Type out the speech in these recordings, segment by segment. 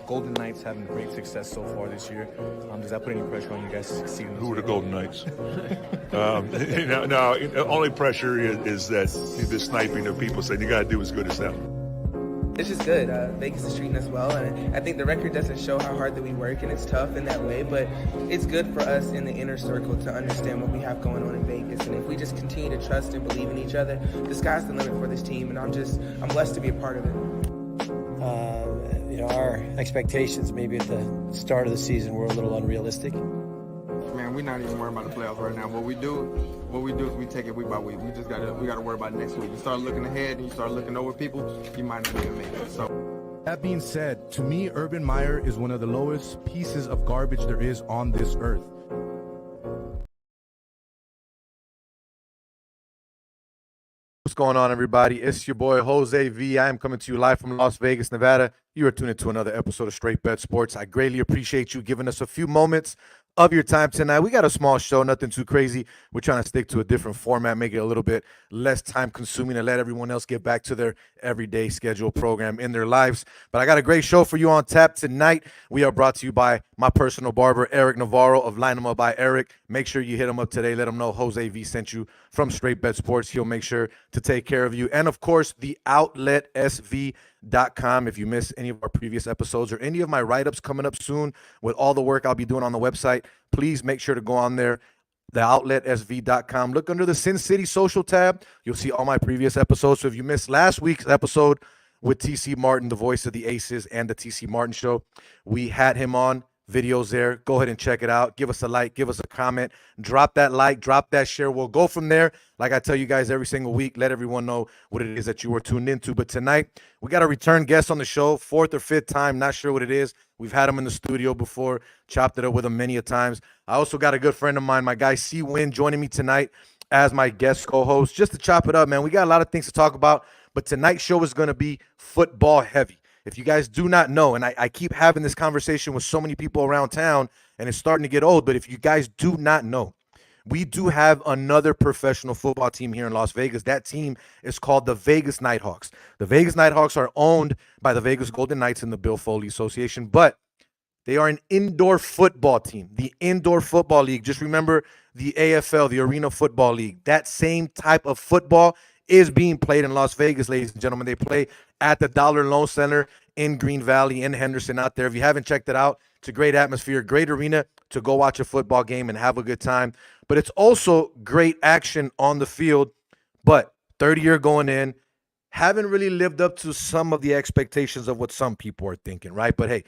Golden Knights having great success so far this year. Does that put any pressure on you guys to succeed? Who are the Golden Knights? No, only pressure is that the sniping that people say you got to do as good as them. It's just good. Vegas is treating us well, and I think the record doesn't show how hard that we work, and it's tough in that way, but it's good for us in the inner circle to understand what we have going on in Vegas, and if we just continue to trust and believe in each other, the sky's the limit for this team, and I'm blessed to be a part of it. Our expectations maybe at the start of the season were a little unrealistic. Man, we're not even worried about the playoffs right now. What we do is we take it week by week. We gotta worry about next week. You start looking ahead and you start looking over people, you might not even make it. So that being said, to me, Urban Meyer is one of the lowest pieces of garbage there is on this earth. What's going on, everybody? It's your boy Jose V. I am coming to you live from Las Vegas, Nevada. You are tuned into another episode of Straight Bet Sports. I greatly appreciate you giving us a few moments of your time tonight. We got a small show, nothing too crazy. We're trying to stick to a different format, make it a little bit less time consuming and let everyone else get back to their everyday schedule program in their lives. But I got a great show for you on tap tonight. We are brought to you by my personal barber, Eric Navarro of Line 'em Up by Eric. Make sure you hit him up today. Let him know Jose V sent you from Straight Bet Sports. He'll make sure to take care of you. And of course, the outletsv.com. If you missed any of our previous episodes or any of my write-ups coming up soon with all the work I'll be doing on the website, please make sure to go on there, the outletsv.com. Look under the Sin City Social tab. You'll see all my previous episodes. So if you missed last week's episode with TC Martin, the voice of the Aces and the TC Martin Show, we had him on. Videos there. Go ahead and check it out. Give us a like, give us a comment, drop that like, drop that share. We'll go from there. Like I tell you guys every single week, let everyone know what it is that you were tuned into. But tonight, we got a return guest on the show, fourth or fifth time, not sure what it is. We've had him in the studio before, chopped it up with him many a times. I also got a good friend of mine, my guy C Winn, joining me tonight as my guest co-host, just to chop it up, man. We got a lot of things to talk about, but tonight's show is going to be football heavy. If you guys do not know, and I keep having this conversation with so many people around town, and it's starting to get old, but if you guys do not know, we do have another professional football team here in Las Vegas. That team is called the Vegas Nighthawks. The Vegas Nighthawks are owned by the Vegas Golden Knights and the Bill Foley Association, but they are an indoor football team, the Indoor Football League. Just remember the AFL, the Arena Football League. That same type of football is being played in Las Vegas, ladies and gentlemen. They play at the Dollar Loan Center in Green Valley, in Henderson out there. If you haven't checked it out, it's a great atmosphere, great arena to go watch a football game and have a good time. But it's also great action on the field. But third year going in, haven't really lived up to some of the expectations of what some people are thinking, right? But hey,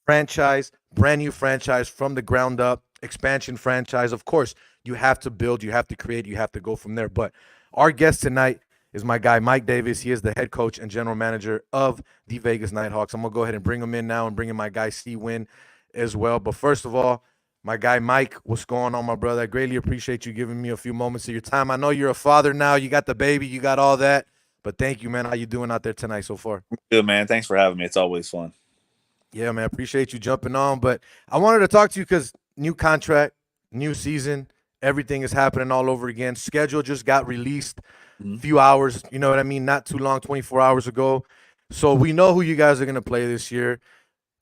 franchise, brand new franchise from the ground up, expansion franchise. Of course, you have to build, you have to create, you have to go from there. But our guest tonight is my guy Mike Davis. He is the head coach and general manager of the Vegas Nighthawks. I'm gonna go ahead and bring him in now and bring in my guy C Winn as well. But first of all, my guy Mike, what's going on, my brother? I greatly appreciate you giving me a few moments of your time. I know you're a father now. You got the baby, you got all that. But thank you, man. How you doing out there tonight so far? Good, man. Thanks for having me. It's always fun. Yeah, man. Appreciate you jumping on. But I wanted to talk to you because new contract, new season, everything is happening all over again. Schedule just got released a few hours, you know what I mean? Not too long, 24 hours ago. So we know who you guys are going to play this year.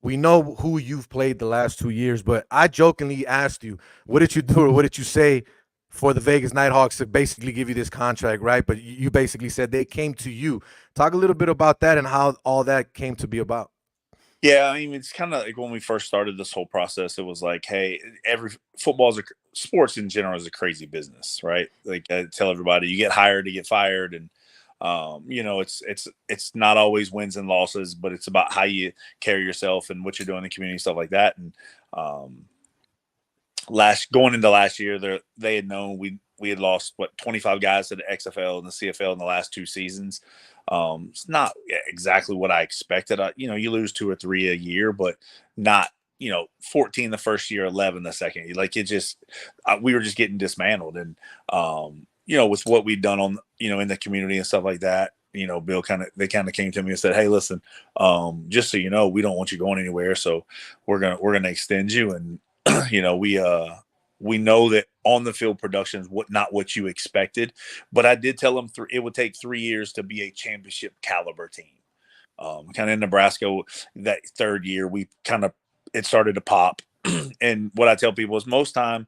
We know who you've played the last 2 years. But I jokingly asked you, what did you do or what did you say for the Vegas Nighthawks to basically give you this contract, right? But you basically said they came to you. Talk a little bit about that and how all that came to be about. Yeah, I mean, it's kind of like when we first started this whole process, it was like, hey, sports in general is a crazy business, right? Like I tell everybody, you get hired to get fired, and it's not always wins and losses, but it's about how you carry yourself and what you're doing in the community, stuff like that. And going into last year, they had known we had lost 25 guys to the XFL and the CFL in the last 2 seasons. It's not exactly what I expected. You lose 2 or 3 a year, but not 14 the first year, 11 the second year. Like it just we were just getting dismantled, and with what we'd done on in the community and stuff like that. Bill they kind of came to me and said, "Hey, listen, just so you know, we don't want you going anywhere, so we're gonna extend you." And we know that on the field production is not what you expected, but I did tell them it would take 3 years to be a championship caliber team. Kind of in Nebraska, that 3rd year, it started to pop. And what I tell people is most time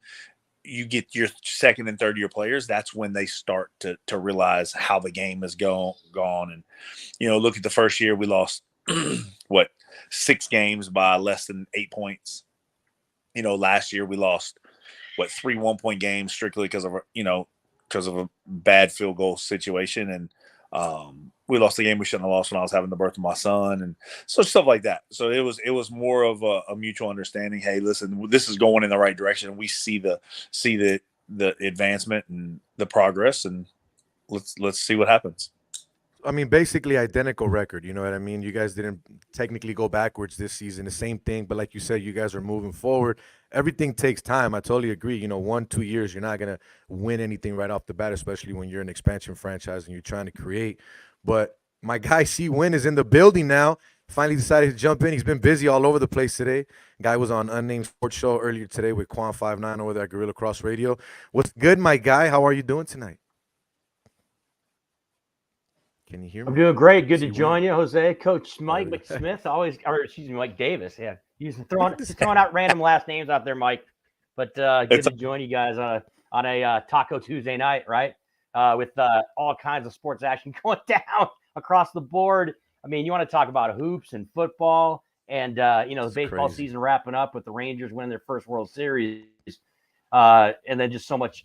you get your 2nd and 3rd year players, that's when they start to realize how the game is gone. And, look at the first year, we lost 6 games by less than 8 points. Last year we lost 3 1-point games strictly because of a bad field goal situation. And we lost the game we shouldn't have lost when I was having the birth of my son, and so stuff like that. So it was more of a mutual understanding. Hey, listen, this is going in the right direction. We see the advancement and the progress, and let's see what happens. I mean, basically identical record. You know what I mean? You guys didn't technically go backwards this season. The same thing, but like you said, you guys are moving forward. Everything takes time. I totally agree. 1-2 years, you're not gonna win anything right off the bat, especially when you're an expansion franchise and you're trying to create. But my guy C Winn is in the building now. Finally decided to jump in. He's been busy all over the place today. Guy was on Unnamed Sports Show earlier today with Quan 59 over there at Gorilla Cross Radio. What's good, my guy? How are you doing tonight? Can you hear me? I'm doing great. Good to join you, Jose. Coach Mike McSmith, Mike Davis. Yeah, he's throwing out random last names out there, Mike. But good to join you guys on a Taco Tuesday night, right? With all kinds of sports action going down across the board. I mean, you want to talk about hoops and football, and the baseball season wrapping up with the Rangers winning their first World Series, and then just so much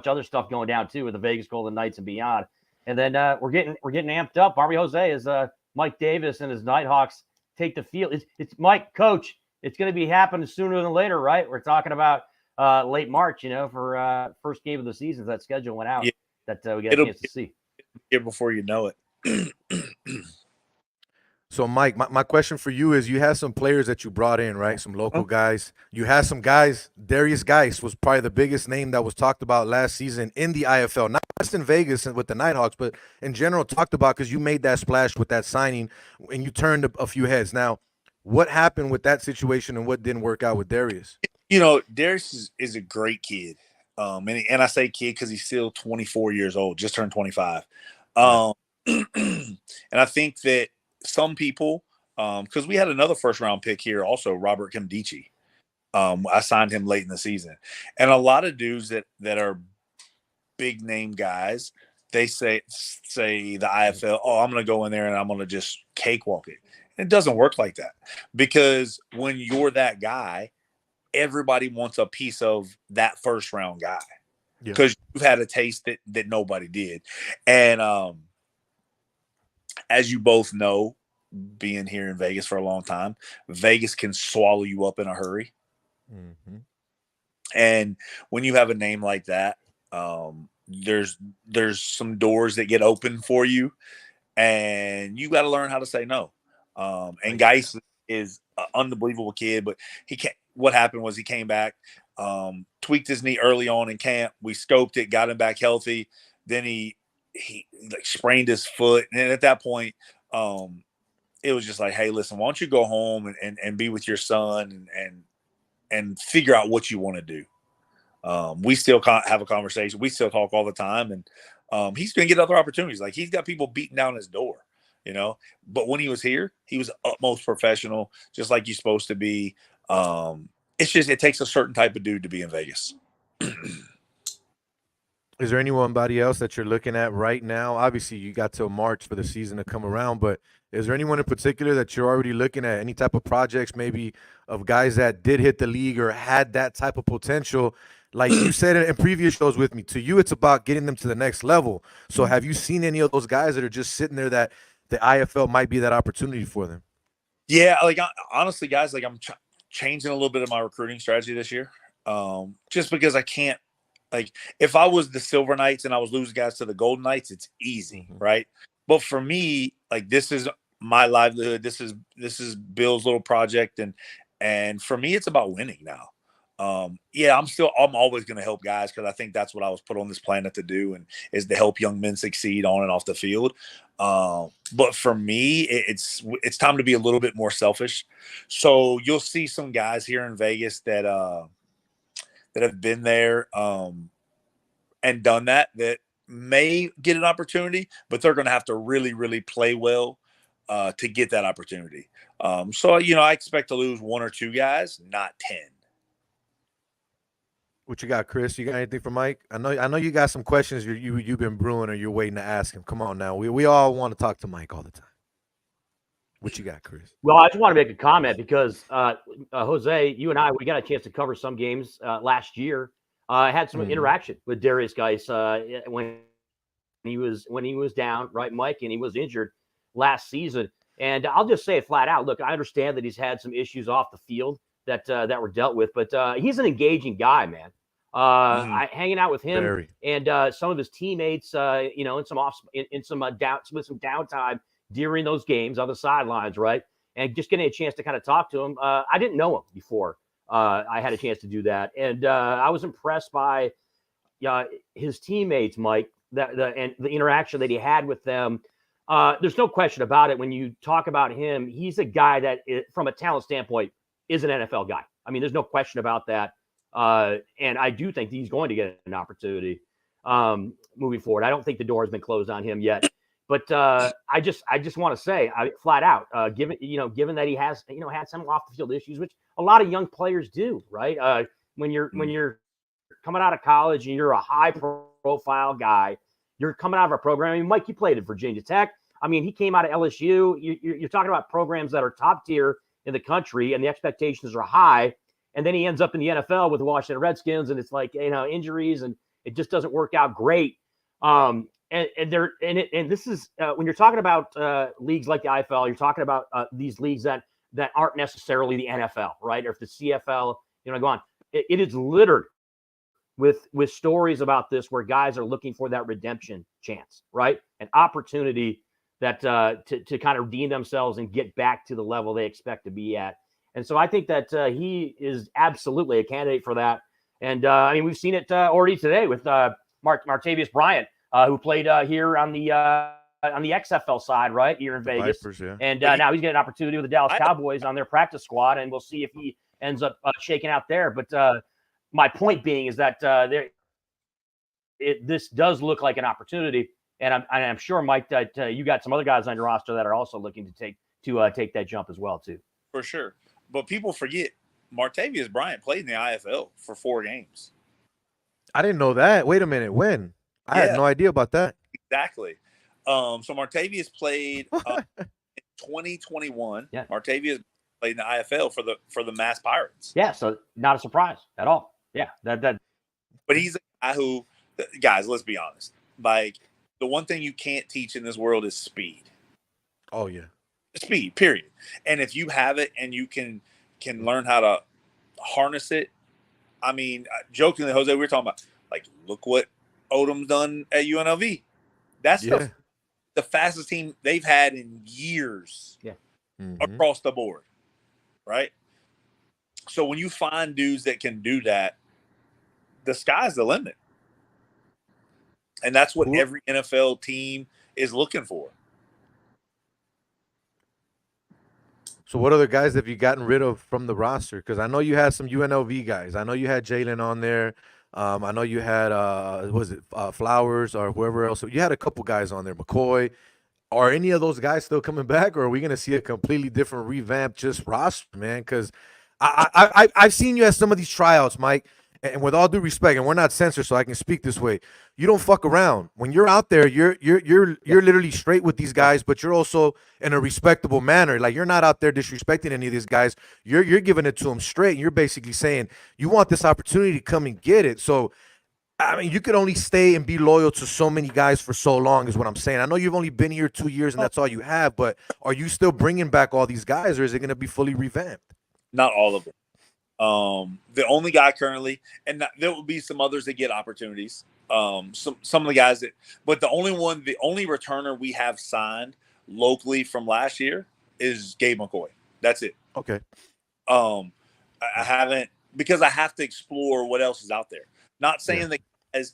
other stuff going down too with the Vegas Golden Knights and beyond. And then we're getting amped up, aren't we, Jose? As Mike Davis and his Nighthawks take the field. It's Mike, Coach. It's going to be happening sooner than later, right? We're talking about late March, for first game of the season. That schedule went out. Yeah. That we got a chance to see. Here before you know it. So, Mike, my question for you is, you had some players that you brought in, right? Some local guys. You had some guys. Darius Geis was probably the biggest name that was talked about last season in the IFL, not just in Vegas and with the Nighthawks, but in general talked about because you made that splash with that signing and you turned a few heads. Now, what happened with that situation and what didn't work out with Darius? Darius is a great kid. And I say kid because he's still 24 years old, just turned 25. And I think that some people, because we had another first-round pick here also, Robert Kimdichi. I signed him late in the season. And a lot of dudes that are big-name guys, they say the IFL, I'm going to go in there and I'm going to just cakewalk it. It doesn't work like that, because when you're that guy, everybody wants a piece of that first-round guy because you've had a taste that nobody did. And as you both know, being here in Vegas for a long time, Vegas can swallow you up in a hurry. Mm-hmm. And when you have a name like that, there's some doors that get open for you, and you got to learn how to say no. And Geis is an unbelievable kid, but he can't. What happened was he came back, tweaked his knee early on in camp. We scoped it, got him back healthy. Then he like sprained his foot, and at that point, it was just like, hey, listen, why don't you go home and be with your son and figure out what you want to do. We still have a conversation. We still talk all the time, and he's going to get other opportunities. Like, he's got people beating down his door, you know. But when he was here, he was utmost professional, just like you're supposed to be. It's just, it takes a certain type of dude to be in Vegas. Is there anybody else that you're looking at right now? Obviously, you got till March for the season to come around, but is there anyone in particular that you're already looking at? Any type of projects, maybe of guys that did hit the league or had that type of potential? Like you said in previous shows with me, to you, it's about getting them to the next level. So have you seen any of those guys that are just sitting there that the IFL might be that opportunity for them? Yeah, like, honestly, guys, like, I'm changing a little bit of my recruiting strategy this year, just because I can't. Like, if I was the Silver Knights and I was losing guys to the Golden Knights, it's easy, right? But for me, like, this is my livelihood. This is Bill's little project, and for me, it's about winning now. Yeah, I'm always going to help guys because I think that's what I was put on this planet to do, and is to help young men succeed on and off the field. But for me, it's time to be a little bit more selfish. So you'll see some guys here in Vegas that have been there and done that may get an opportunity, but they're going to have to really, really play well to get that opportunity. So, you know, I expect to lose 1 or 2 guys, not 10. What you got, Chris? You got anything for Mike? I know you got some questions you've been brewing or you're waiting to ask him. Come on now. We all want to talk to Mike all the time. What you got, Chris? Well, I just want to make a comment because Jose, you and I, we got a chance to cover some games last year. I had some interaction with Darius Geis when he was down, right, Mike, and he was injured last season. And I'll just say it flat out. Look, I understand that he's had some issues off the field that were dealt with, but he's an engaging guy, man. Hanging out with him and some of his teammates, you know, with some downtime during those games on the sidelines, right? And just getting a chance to kind of talk to him. I didn't know him before I had a chance to do that. And I was impressed by his teammates, Mike, and the interaction that he had with them. There's no question about it. When you talk about him, he's a guy that, from a talent standpoint, is an NFL guy. I mean, there's no question about that. And I do think he's going to get an opportunity moving forward. I don't think the door has been closed on him yet. But I just want to say, flat out, given that he has had some off the field issues, which a lot of young players do, right? When you're coming out of college and you're a high profile guy, you're coming out of a program. I mean, Mike, you played at Virginia Tech. I mean, he came out of LSU. You're talking about programs that are top tier in the country, and the expectations are high. And then he ends up in the NFL with the Washington Redskins, and it's like, injuries, and it just doesn't work out great. And this is when you're talking about leagues like the IFL, you're talking about these leagues that aren't necessarily the NFL, right? Or if the CFL, go on. It is littered with stories about this where guys are looking for that redemption chance, right? An opportunity that to kind of redeem themselves and get back to the level they expect to be at. And so I think that he is absolutely a candidate for that. And I mean, we've seen it already today with Martavius Bryant. Who played here on the XFL side, right, here in Vegas. Vipers, yeah. And now he's getting an opportunity with the Dallas Cowboys on their practice squad, and we'll see if he ends up shaking out there. But my point being is that this does look like an opportunity, and I'm sure, Mike, that you got some other guys on your roster that are also looking to take that jump as well, too. For sure. But people forget, Martavius Bryant played in the IFL for 4 games. I didn't know that. Wait a minute. When? I had no idea about that. Exactly. So Martavius played in 2021. Yeah. Martavius played in the IFL for the Mass Pirates. Yeah, so not a surprise at all. Yeah, that. But he's a guy who, guys, let's be honest. Like, the one thing you can't teach in this world is speed. Oh yeah, speed. Period. And if you have it and you can learn how to harness it, I mean, jokingly, Jose, we were talking about, like, look what Odom's done at UNLV. That's the fastest team they've had in years across the board, right? So when you find dudes that can do that, the sky's the limit. And that's what every NFL team is looking for. So what other guys have you gotten rid of from the roster? Because I know you had some UNLV guys. I know you had Jalen on there. I know you had Flowers or whoever else. You had a couple guys on there, McCoy. Are any of those guys still coming back, or are we going to see a completely different revamped just roster, man? Because I've seen you at some of these tryouts, Mike. And with all due respect, and we're not censored, so I can speak this way. You don't fuck around. When you're out there, you're literally straight with these guys, but you're also in a respectable manner. Like, you're not out there disrespecting any of these guys. You're giving it to them straight. And you're basically saying you want this opportunity to come and get it. So, I mean, you could only stay and be loyal to so many guys for so long, is what I'm saying. I know you've only been here 2 years and that's all you have, but are you still bringing back all these guys, or is it going to be fully revamped? Not all of them. The only guy currently, and there will be some others that get opportunities. Some of the guys but the only returner we have signed locally from last year is Gabe McCoy. That's it. Okay. I haven't, because I have to explore what else is out there. Not saying that guys,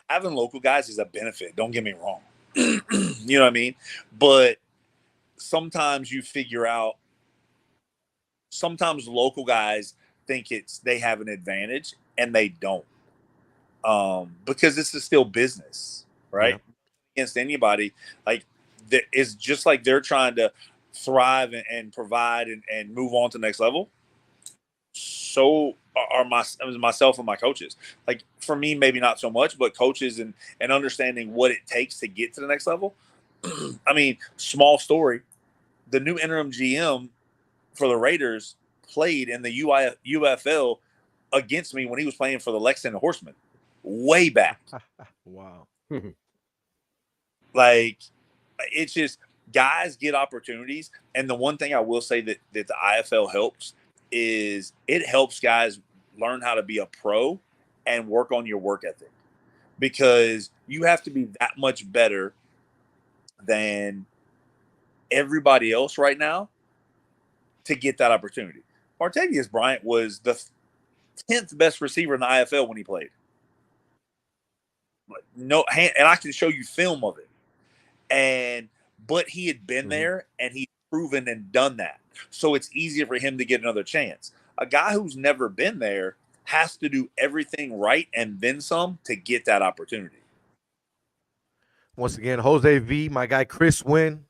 having local guys is a benefit. Don't get me wrong. You know what I mean? But sometimes you figure out, sometimes local guys think they have an advantage and they don't, because this is still business, right? Against anybody, like, it's just like they're trying to thrive and provide and move on to the next level. So are myself and my coaches. Like, for me, maybe not so much, but coaches and understanding what it takes to get to the next level. I mean, small story, the new interim GM for the Raiders played in the UFL against me when he was playing for the Lexington Horsemen way back. Wow. Like, it's just, guys get opportunities. And the one thing I will say that the IFL helps is it helps guys learn how to be a pro and work on your work ethic, because you have to be that much better than everybody else right now to get that opportunity. Martavius Bryant was the 10th best receiver in the IFL when he played. And I can show you film of it. But he had been there and he'd proven and done that. So it's easier for him to get another chance. A guy who's never been there has to do everything right and then some to get that opportunity. Once again, Jose V, my guy Chris Winn,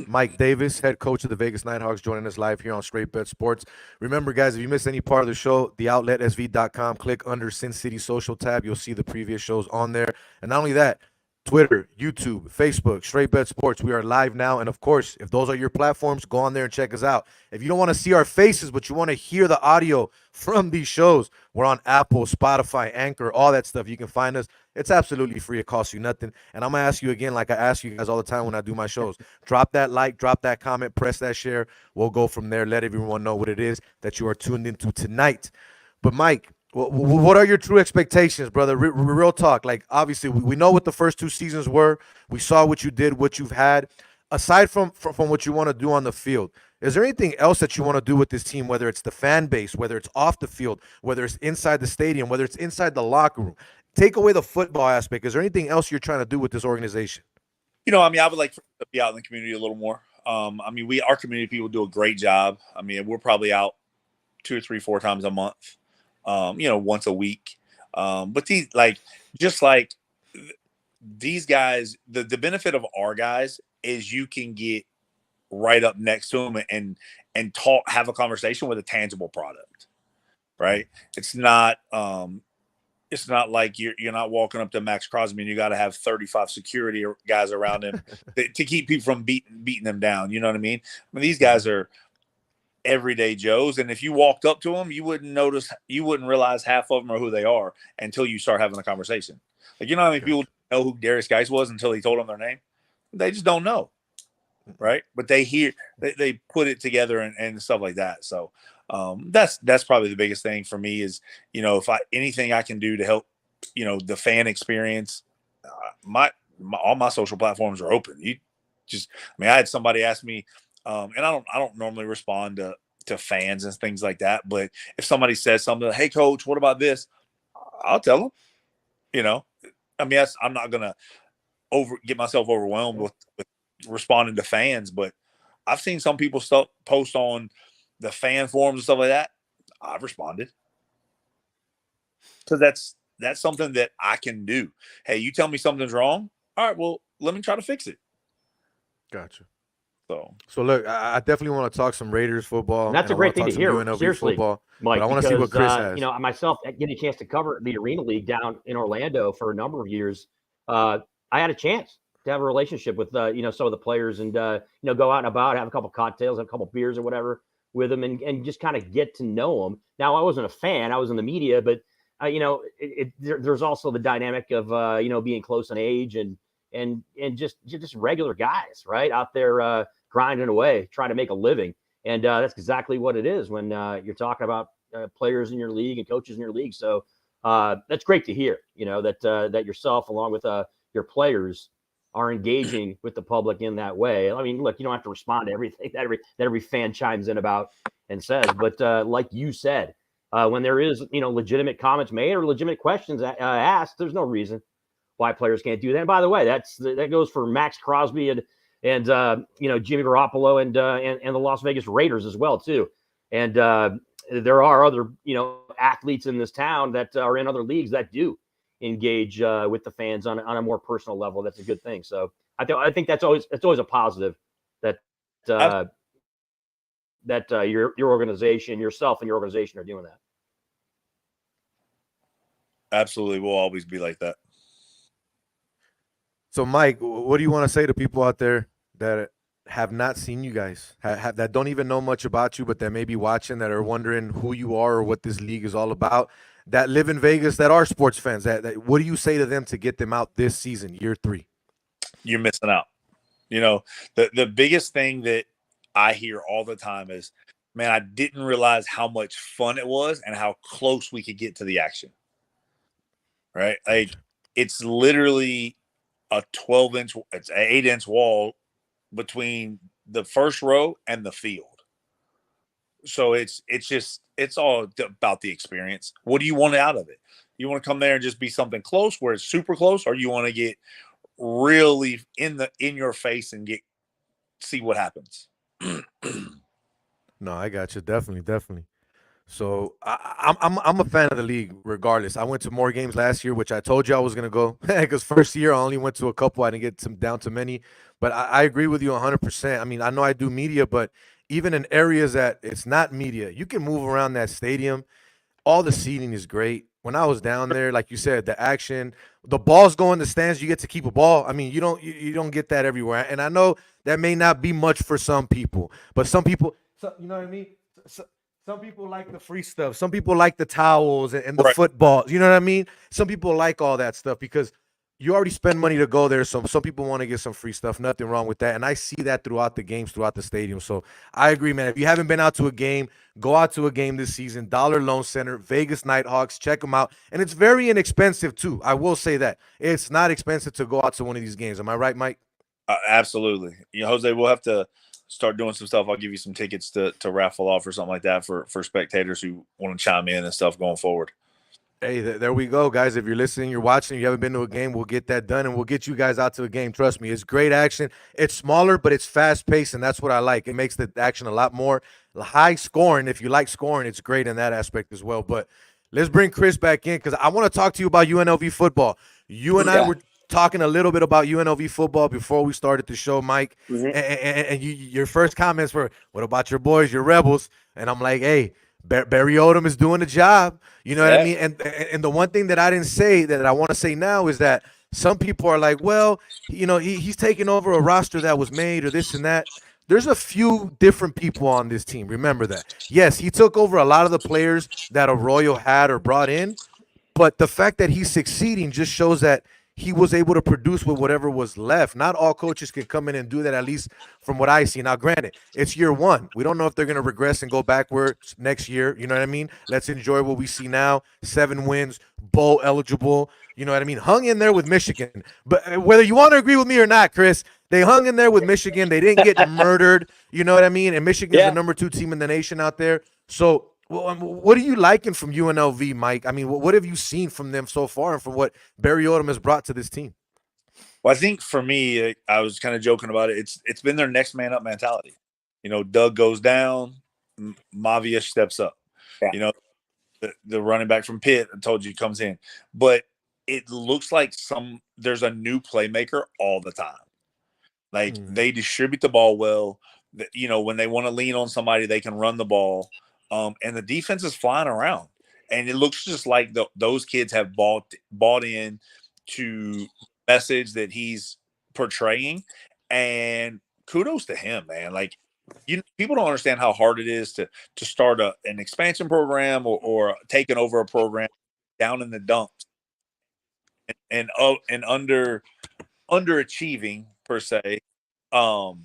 Mike Davis, head coach of the Vegas Nighthawks, joining us live here on Straight Bet Sports. Remember, guys, if you missed any part of the show, theoutlet.sv.com, click under Sin City Social tab. You'll see the previous shows on there. And not only that, Twitter, YouTube, Facebook, Straight Bet Sports. We are live now. And, of course, if those are your platforms, go on there and check us out. If you don't want to see our faces, but you want to hear the audio from these shows, we're on Apple, Spotify, Anchor, all that stuff. You can find us. It's absolutely free. It costs you nothing. And I'm going to ask you again, like I ask you guys all the time when I do my shows, drop that like, drop that comment, press that share. We'll go from there. Let everyone know what it is that you are tuned into tonight. But, Mike, what are your true expectations, brother? Real talk. Like, obviously, we know what the first two seasons were. We saw what you did, what you've had. Aside from what you want to do on the field, is there anything else that you want to do with this team, whether it's the fan base, whether it's off the field, whether it's inside the stadium, whether it's inside the locker room? Take away the football aspect. Is there anything else you're trying to do with this organization? You know, I mean, I would like to be out in the community a little more. I mean, our community people do a great job. I mean, we're probably out 2 or 3, 4 times a month. Once a week. But these guys, the benefit of our guys is you can get right up next to them and talk, have a conversation with a tangible product, right? It's not like you're not walking up to Max Crosby and you got to have 35 security guys around him to keep people from beating them down. You know what I mean? I mean, these guys are everyday Joes, and if you walked up to them, you wouldn't realize half of them are who they are until you start having a conversation. Like, you know how many people know who Darius Geis was until he told them their name? They just don't know, right? But they put it together and stuff like that. So that's probably the biggest thing for me is, if anything I can do to help, the fan experience, All my social platforms are open. I had somebody ask me, and I don't normally respond to fans and things like that, but if somebody says something, hey coach, what about this? I'll tell them. I'm not gonna get myself overwhelmed with responding to fans, but I've seen some people post on the fan forums and stuff like that. I've responded because that's something that I can do. Hey, you tell me something's wrong. All right, well, let me try to fix it. Gotcha. So look, I definitely want to talk some Raiders football. And that's a great thing to hear. Seriously, football, Mike. But I want to see what Chris has. Myself getting a chance to cover the Arena League down in Orlando for a number of years. I had a chance to have a relationship with some of the players and go out and about, have a couple cocktails, have a couple beers or whatever with them, and just kind of get to know them. Now, I wasn't a fan; I was in the media, but there's also the dynamic of being close in age and just regular guys, right, out there grinding away, trying to make a living. And that's exactly what it is when you're talking about players in your league and coaches in your league. So that's great to hear, that yourself, along with your players, are engaging with the public in that way. I mean, look, you don't have to respond to everything that every fan chimes in about and says, but like you said, when there is, legitimate comments made or legitimate questions asked, there's no reason why players can't do that. And by the way, that goes for Max Crosby and Jimmy Garoppolo and the Las Vegas Raiders as well too. And there are other athletes in this town that are in other leagues that do engage with the fans on a more personal level. That's a good thing. So I think that's always a positive that your organization, yourself, and your organization are doing that. Absolutely, we'll always be like that. So, Mike, what do you want to say to people out there that have not seen you guys, that don't even know much about you, but that may be watching, that are wondering who you are or what this league is all about, that live in Vegas, that are sports fans? That what do you say to them to get them out this season, year 3? You're missing out. The biggest thing that I hear all the time is, man, I didn't realize how much fun it was and how close we could get to the action. Right? Like, it's literally a 12-inch, it's an 8-inch wall between the first row and the field. So it's all about the experience. What do you want out of it? You want to come there and just be something close where it's super close, or you want to get really in your face and see what happens? No, I got you. Definitely. So I'm a fan of the league regardless. I went to more games last year, which I told you I was going to go, because first year I only went to a couple. I didn't get down to many, but I agree with you 100%. I mean, I know I do media, but even in areas that it's not media, you can move around that stadium. All the seating is great. When I was down there, like you said, the action, the balls go in the stands, you get to keep a ball. I mean, you don't get that everywhere. And I know that may not be much for some people, but some people, you know what I mean? Some people like the free stuff. Some people like the towels and the footballs. You know what I mean? Some people like all that stuff because you already spend money to go there. So some people want to get some free stuff. Nothing wrong with that. And I see that throughout the games, throughout the stadium. So I agree, man. If you haven't been out to a game, go out to a game this season. Dollar Loan Center, Vegas Nighthawks. Check them out. And it's very inexpensive, too. I will say that. It's not expensive to go out to one of these games. Am I right, Mike? Absolutely. Jose, we'll have to start doing some stuff. I'll give you some tickets to raffle off or something like that for spectators who want to chime in and stuff going forward. Hey, there we go, guys. If you're listening, you're watching, you haven't been to a game, we'll get that done, and we'll get you guys out to a game. Trust me, it's great action. It's smaller, but it's fast-paced, and that's what I like. It makes the action a lot more high scoring. If you like scoring, it's great in that aspect as well. But let's bring Chris back in because I want to talk to you about UNLV football. You and I were talking a little bit about UNLV football before we started the show, Mike. Mm-hmm. And your first comments were, what about your boys, your Rebels? And I'm like, hey, Barry Odom is doing the job. You know what I mean? And the one thing that I didn't say that I want to say now is that some people are like, well, he's taking over a roster that was made or this and that. There's a few different people on this team. Remember that. Yes, he took over a lot of the players that Arroyo had or brought in, but the fact that he's succeeding just shows that he was able to produce with whatever was left. Not all coaches can come in and do that, at least from what I see. Now, granted, it's year one. We don't know if they're going to regress and go backwards next year. You know what I mean? Let's enjoy what we see now. 7 wins, bowl eligible. You know what I mean? Hung in there with Michigan. But whether you want to agree with me or not, Chris, they hung in there with Michigan. They didn't get murdered. You know what I mean? And Michigan's the number 2 team in the nation out there. So what are you liking from UNLV, Mike? I mean, what have you seen from them so far and from what Barry Odom has brought to this team? Well, I think for me, I was kind of joking about it. It's been their next man up mentality. You know, Doug goes down, Mavia steps up. Yeah. You know, the running back from Pitt, I told you, comes in. But it looks like there's a new playmaker all the time. Like they distribute the ball well. You know, when they want to lean on somebody, they can run the ball. And the defense is flying around. And it looks just like those kids have bought in to message that he's portraying. And kudos to him, man. Like, people don't understand how hard it is to start an expansion program or taking over a program down in the dumps and underachieving per se for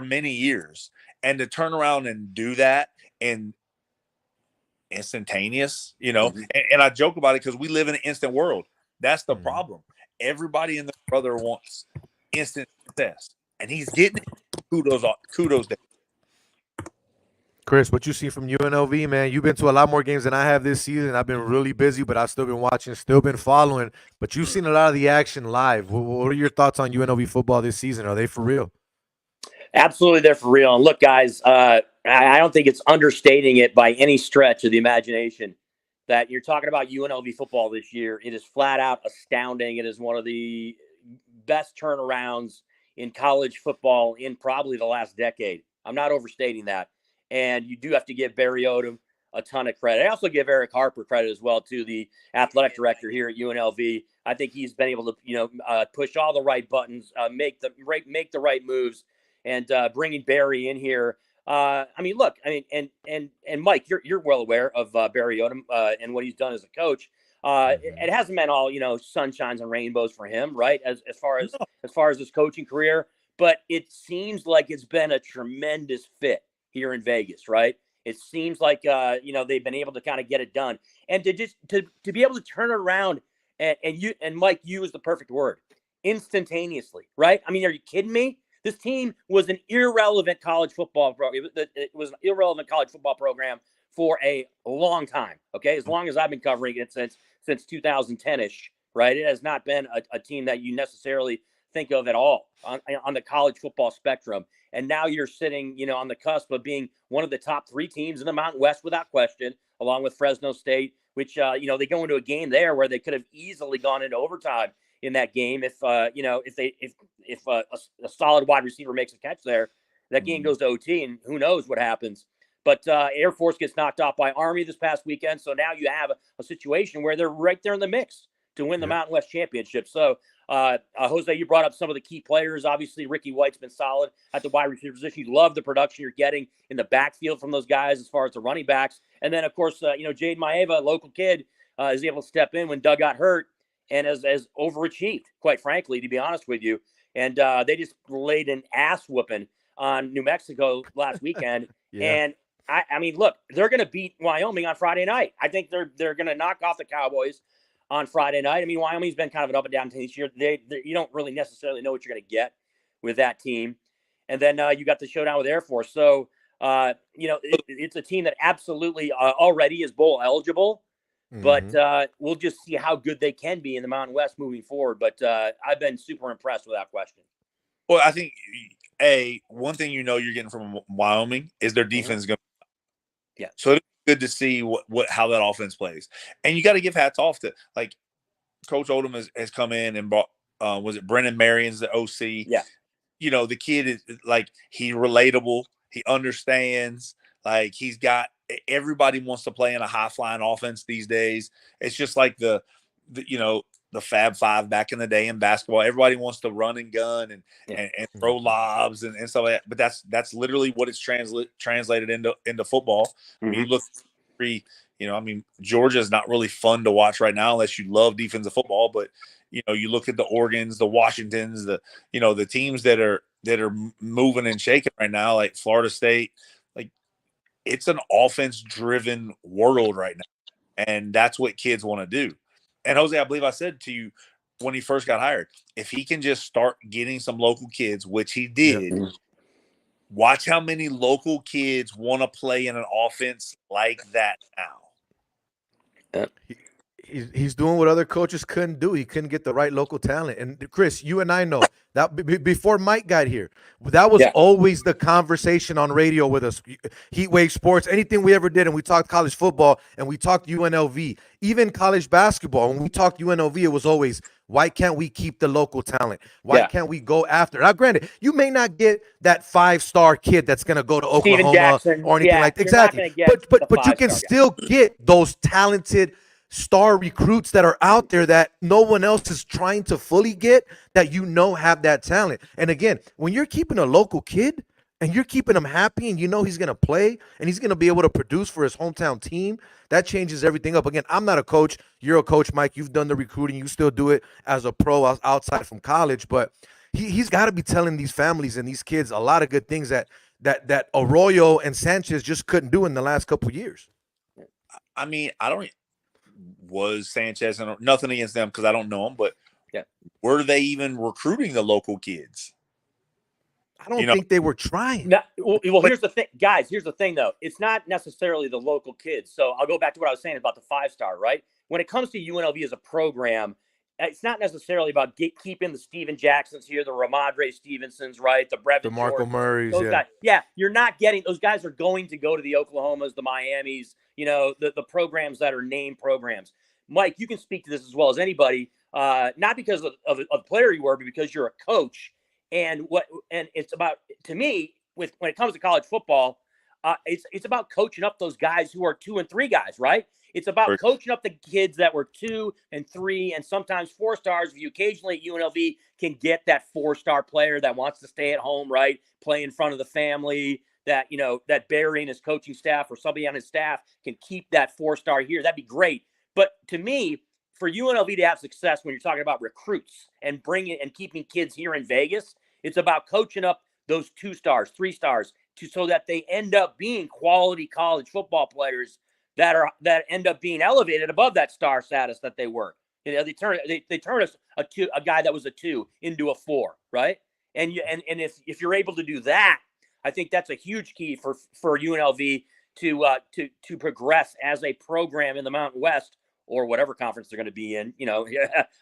many years, and to turn around and do that in instantaneous, you know. And I joke about it because we live in an instant world. That's the problem. Everybody and their brother wants instant success, and he's getting it. Kudos to Chris, what you see from UNLV, man? You've been to a lot more games than I have this season. I've been really busy, but I've still been watching, still been following. But you've seen a lot of the action live. What are your thoughts on UNLV football this season? Are they for real? Absolutely, they're for real. And look, guys, I don't think it's understating it by any stretch of the imagination that you're talking about UNLV football this year. It is flat out astounding. It is one of the best turnarounds in college football in probably the last decade. I'm not overstating that. And you do have to give Barry Odom a ton of credit. I also give Eric Harper credit as well, to the athletic director here at UNLV. I think he's been able to, push all the right buttons, make the right moves, and bringing Barry in here. I mean, look, and Mike, you're well aware of Barry Odom and what he's done as a coach. It hasn't been all sunshines and rainbows for him, right? As far as his coaching career, but it seems like it's been a tremendous fit here in Vegas, right? It seems like they've been able to kind of get it done, and to be able to turn it around and Mike, you is the perfect word, instantaneously, right? I mean, are you kidding me? This team was an irrelevant college football program. It was an irrelevant college football program for a long time. Okay, as long as I've been covering it since 2010-ish, right? It has not been a team that you necessarily think of at all on the college football spectrum. And now you're sitting, on the cusp of being one of the top 3 teams in the Mountain West without question, along with Fresno State, which they go into a game there where they could have easily gone into overtime in that game if a solid wide receiver makes a catch there. That game goes to OT, and who knows what happens. But Air Force gets knocked off by Army this past weekend, so now you have a situation where they're right there in the mix to win the Mountain West Championship. So, Jose, you brought up some of the key players. Obviously, Ricky White's been solid at the wide receiver position. You love the production you're getting in the backfield from those guys as far as the running backs. And then, of course, Jade Maeva, a local kid, is able to step in when Doug got hurt and has overachieved, quite frankly, to be honest with you. And they just laid an ass whooping on New Mexico last weekend. And I mean, look, they're going to beat Wyoming on Friday night. I think they're going to knock off the Cowboys on Friday night. I mean, Wyoming's been kind of an up and down team this year. You don't really necessarily know what you're going to get with that team. And then you got the showdown with Air Force. So, it's a team that absolutely already is bowl eligible. But we'll just see how good they can be in the Mountain West moving forward. But I've been super impressed without question. Well, I think, one thing you're getting from Wyoming is their defense is going to. Yeah. So it's good to see how that offense plays. And you got to give hats off to, like, Coach Odom has come in and brought, was it Brennan Marion's the OC? Yeah. The kid is, like, he's relatable. He understands. Like, he's got – everybody wants to play in a high-flying offense these days. It's just like the Fab Five back in the day in basketball. Everybody wants to run and gun and throw lobs and stuff like that. But that's literally what it's translated into football. I mean, you look history. I mean, Georgia is not really fun to watch right now unless you love defensive football. But you look at the Oregons, the Washingtons, the teams that are moving and shaking right now, like Florida State. Like, it's an offense-driven world right now, and that's what kids want to do. And Jose, I believe I said to you when he first got hired, if he can just start getting some local kids, which he did. Yep. Watch how many local kids want to play in an offense like that now. He's doing what other coaches couldn't do. He couldn't get the right local talent. And Chris, you and I know that before Mike got here, that was always the conversation on radio with us. Heat Wave Sports, anything we ever did, and we talked college football and we talked UNLV, even college basketball. When we talked UNLV, it was always, why can't we keep the local talent? Why can't we go after it? Now, granted, you may not get that 5-star kid that's going to go to Oklahoma or anything like that. Exactly. But you can still get those talented star recruits that are out there that no one else is trying to fully get, that have that talent. And again, when you're keeping a local kid and you're keeping him happy and he's going to play and he's going to be able to produce for his hometown team, that changes everything up. Again, I'm not a coach. You're a coach, Mike. You've done the recruiting. You still do it as a pro outside from college. But he's got to be telling these families and these kids a lot of good things that Arroyo and Sanchez just couldn't do in the last couple of years. I mean, was Sanchez, and nothing against them because I don't know them, but were they even recruiting the local kids? I don't think they were trying. No, well, here's the thing, guys. Here's the thing, though. It's not necessarily the local kids. So I'll go back to what I was saying about the 5-star, right? When it comes to UNLV as a program, it's not necessarily about keeping the Steven Jacksons here, the Ramadre Stevensons, right? The Brevin DeMarco Murrays, guys. Yeah, you're not getting – those guys are going to go to the Oklahomas, the Miamis, the programs that are named programs. Mike, you can speak to this as well as anybody, not because of the player you were, but because you're a coach. And it's about, to me, when it comes to college football, it's about coaching up those guys who are 2 and 3 guys, right? It's about coaching up the kids that were 2 and 3 and sometimes 4 stars. If you occasionally at UNLV can get that 4-star player that wants to stay at home, right? Play in front of the family, that Barry and his coaching staff or somebody on his staff can keep that 4-star here. That'd be great. But to me, for UNLV to have success when you're talking about recruits and bringing and keeping kids here in Vegas, it's about coaching up those 2 stars, 3 stars, so that they end up being quality college football players that end up being elevated above that star status that they were. They turn a guy that was a 2 into a 4, right? And if you're able to do that, I think that's a huge key for UNLV to progress as a program in the Mountain West or whatever conference they're going to be in,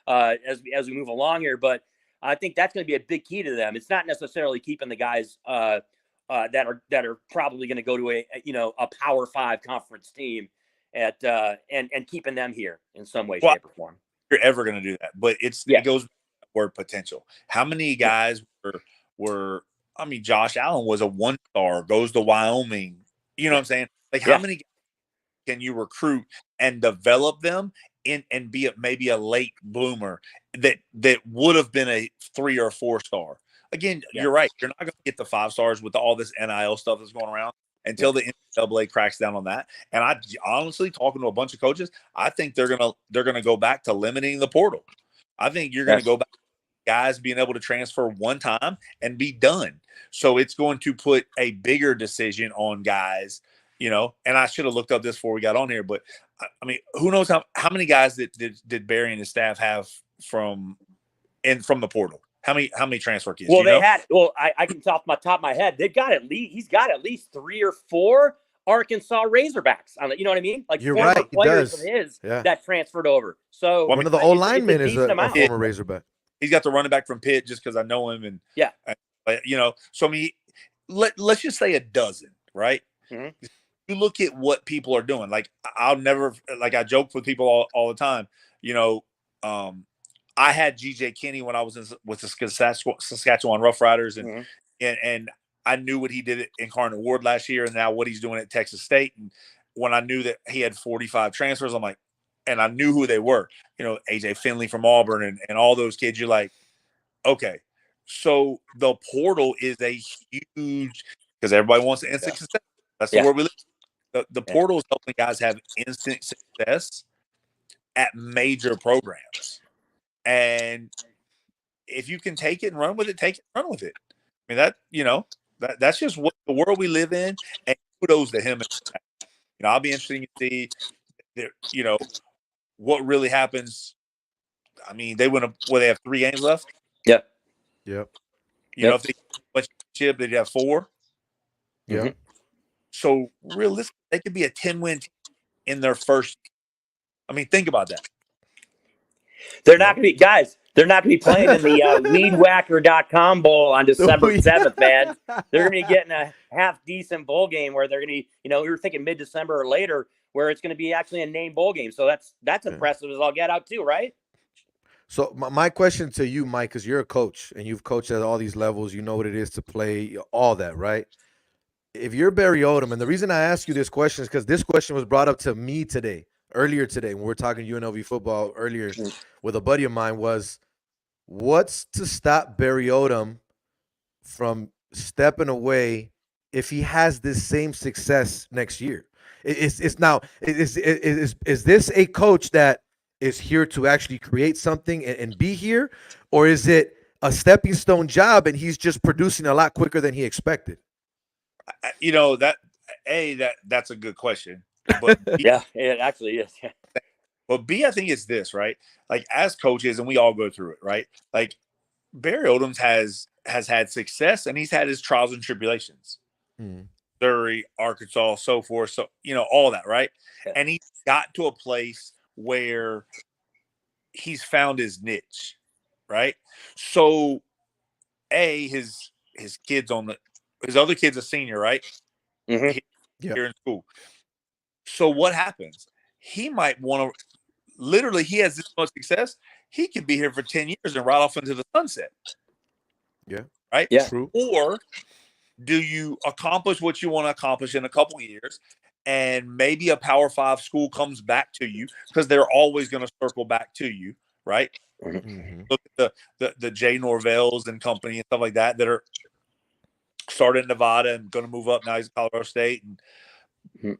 as we move along here. But I think that's going to be a big key to them. It's not necessarily keeping the guys that are probably going to go to a Power 5 conference team and keeping them here in some way, shape, or form. You're ever going to do that, but it goes to the word potential. How many guys were? I mean, Josh Allen was a 1-star, goes to Wyoming. You know what I'm saying? Like, how many guys can you recruit and develop them and be maybe a late bloomer that would have been a 3 or 4-star? Again, you're right. You're not going to get the 5 stars with all this NIL stuff that's going around until the NCAA cracks down on that. And I honestly, talking to a bunch of coaches, I think they're gonna go back to limiting the portal. I think you're going to go back to guys being able to transfer one time and be done. So it's going to put a bigger decision on guys, and I should have looked up this before we got on here, but I mean, who knows how many guys did Barry and his staff have from the portal? How many transfer kids? Well, I can top of my head. He's got at least 3 or 4 Arkansas Razorbacks on it. You know what I mean? Like, you're former right, players of his that transfered over. So one of the old linemen is a former Razorback. He's got the running back from Pitt just because I know him, and so I mean, let's just say a dozen, right? Mm-hmm. You look at what people are doing. Like, I joke with people all the time. I had G.J. Kinney when I was with the Saskatchewan Roughriders, and I knew what he did at Incarnate Ward last year, and now what he's doing at Texas State. And when I knew that he had 45 transfers, I'm like, and I knew who they were. A.J. Finley from Auburn and all those kids. You're like, okay, so the portal is a huge, because everybody wants the N6 and 7. That's the word we live. The portal is helping guys have instant success at major programs. And if you can take it and run with it, take it and run with it. I mean, that's just what the world we live in, and kudos to him. I'll be interested to see, what really happens. I mean, they have 3 games left. Yep. Yep. If they win championship, they'd have 4. Yeah. Mm-hmm. So realistically, they could be a 10-win team in their first. I mean, think about that. They're not going to be, guys, they're not going to be playing in the weedwhacker.com bowl on December 7th, man. They're going to be getting a half-decent bowl game where they're going to be, we were thinking mid-December or later, where it's going to be actually a named bowl game. So that's impressive as all get out too, right? So my question to you, Mike, because you're a coach and you've coached at all these levels, you know what it is to play, all that, right? If you're Barry Odom, and the reason I ask you this question is because this question was brought up to me earlier today, when we were talking UNLV football earlier with a buddy of mine, was what's to stop Barry Odom from stepping away if he has this same success next year? Is this a coach that is here to actually create something and be here, or is it a stepping stone job and he's just producing a lot quicker than he expected? That's a good question. But yeah, it actually is. But B, I think it's this, right? Like, as coaches, and we all go through it, right? Like, Barry Odom has had success, and he's had his trials and tribulations. Missouri, Arkansas, so forth. So, all that, right? Yeah. And he's got to a place where he's found his niche, right? So, his kids his other kid's a senior, right? Mm-hmm. Here in school. So what happens? He might want to literally, he has this much success, he could be here for 10 years and ride off into the sunset. Yeah. Right? Yeah. True. Or do you accomplish what you want to accomplish in a couple of years, and maybe a Power 5 school comes back to you, because they're always going to circle back to you, right? Mm-hmm. Look at the Jay Norvells and company and stuff like that are started in Nevada and going to move up. Now he's at Colorado State and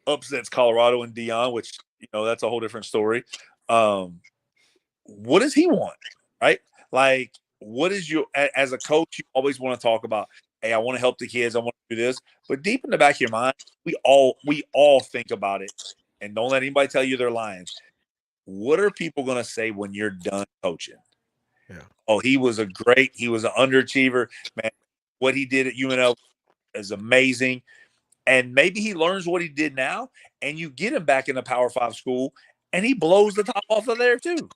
upsets Colorado and Dion, which, that's a whole different story. What does he want, right? Like, what is as a coach, you always want to talk about, hey, I want to help the kids, I want to do this. But deep in the back of your mind, we all think about it. And don't let anybody tell you they're lying. What are people going to say when you're done coaching? Yeah. Oh, he was an underachiever. Man, what he did at UNL is amazing. And maybe he learns what he did now, and you get him back in a Power 5 school, and he blows the top off of there too.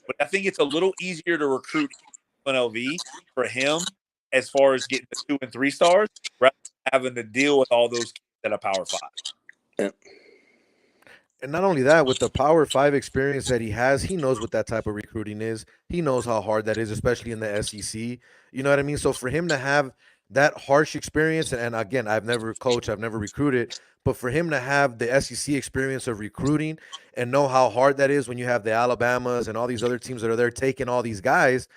But I think it's a little easier to recruit UNLV for him as far as getting the 2 and 3 stars, rather than having to deal with all those kids at a Power 5. Yeah. And not only that, with the Power 5 experience that he has, he knows what that type of recruiting is. He knows how hard that is, especially in the SEC. You know what I mean? So for him to have that harsh experience, and again, I've never coached, I've never recruited, but for him to have the SEC experience of recruiting and know how hard that is when you have the Alabamas and all these other teams that are there taking all these guys,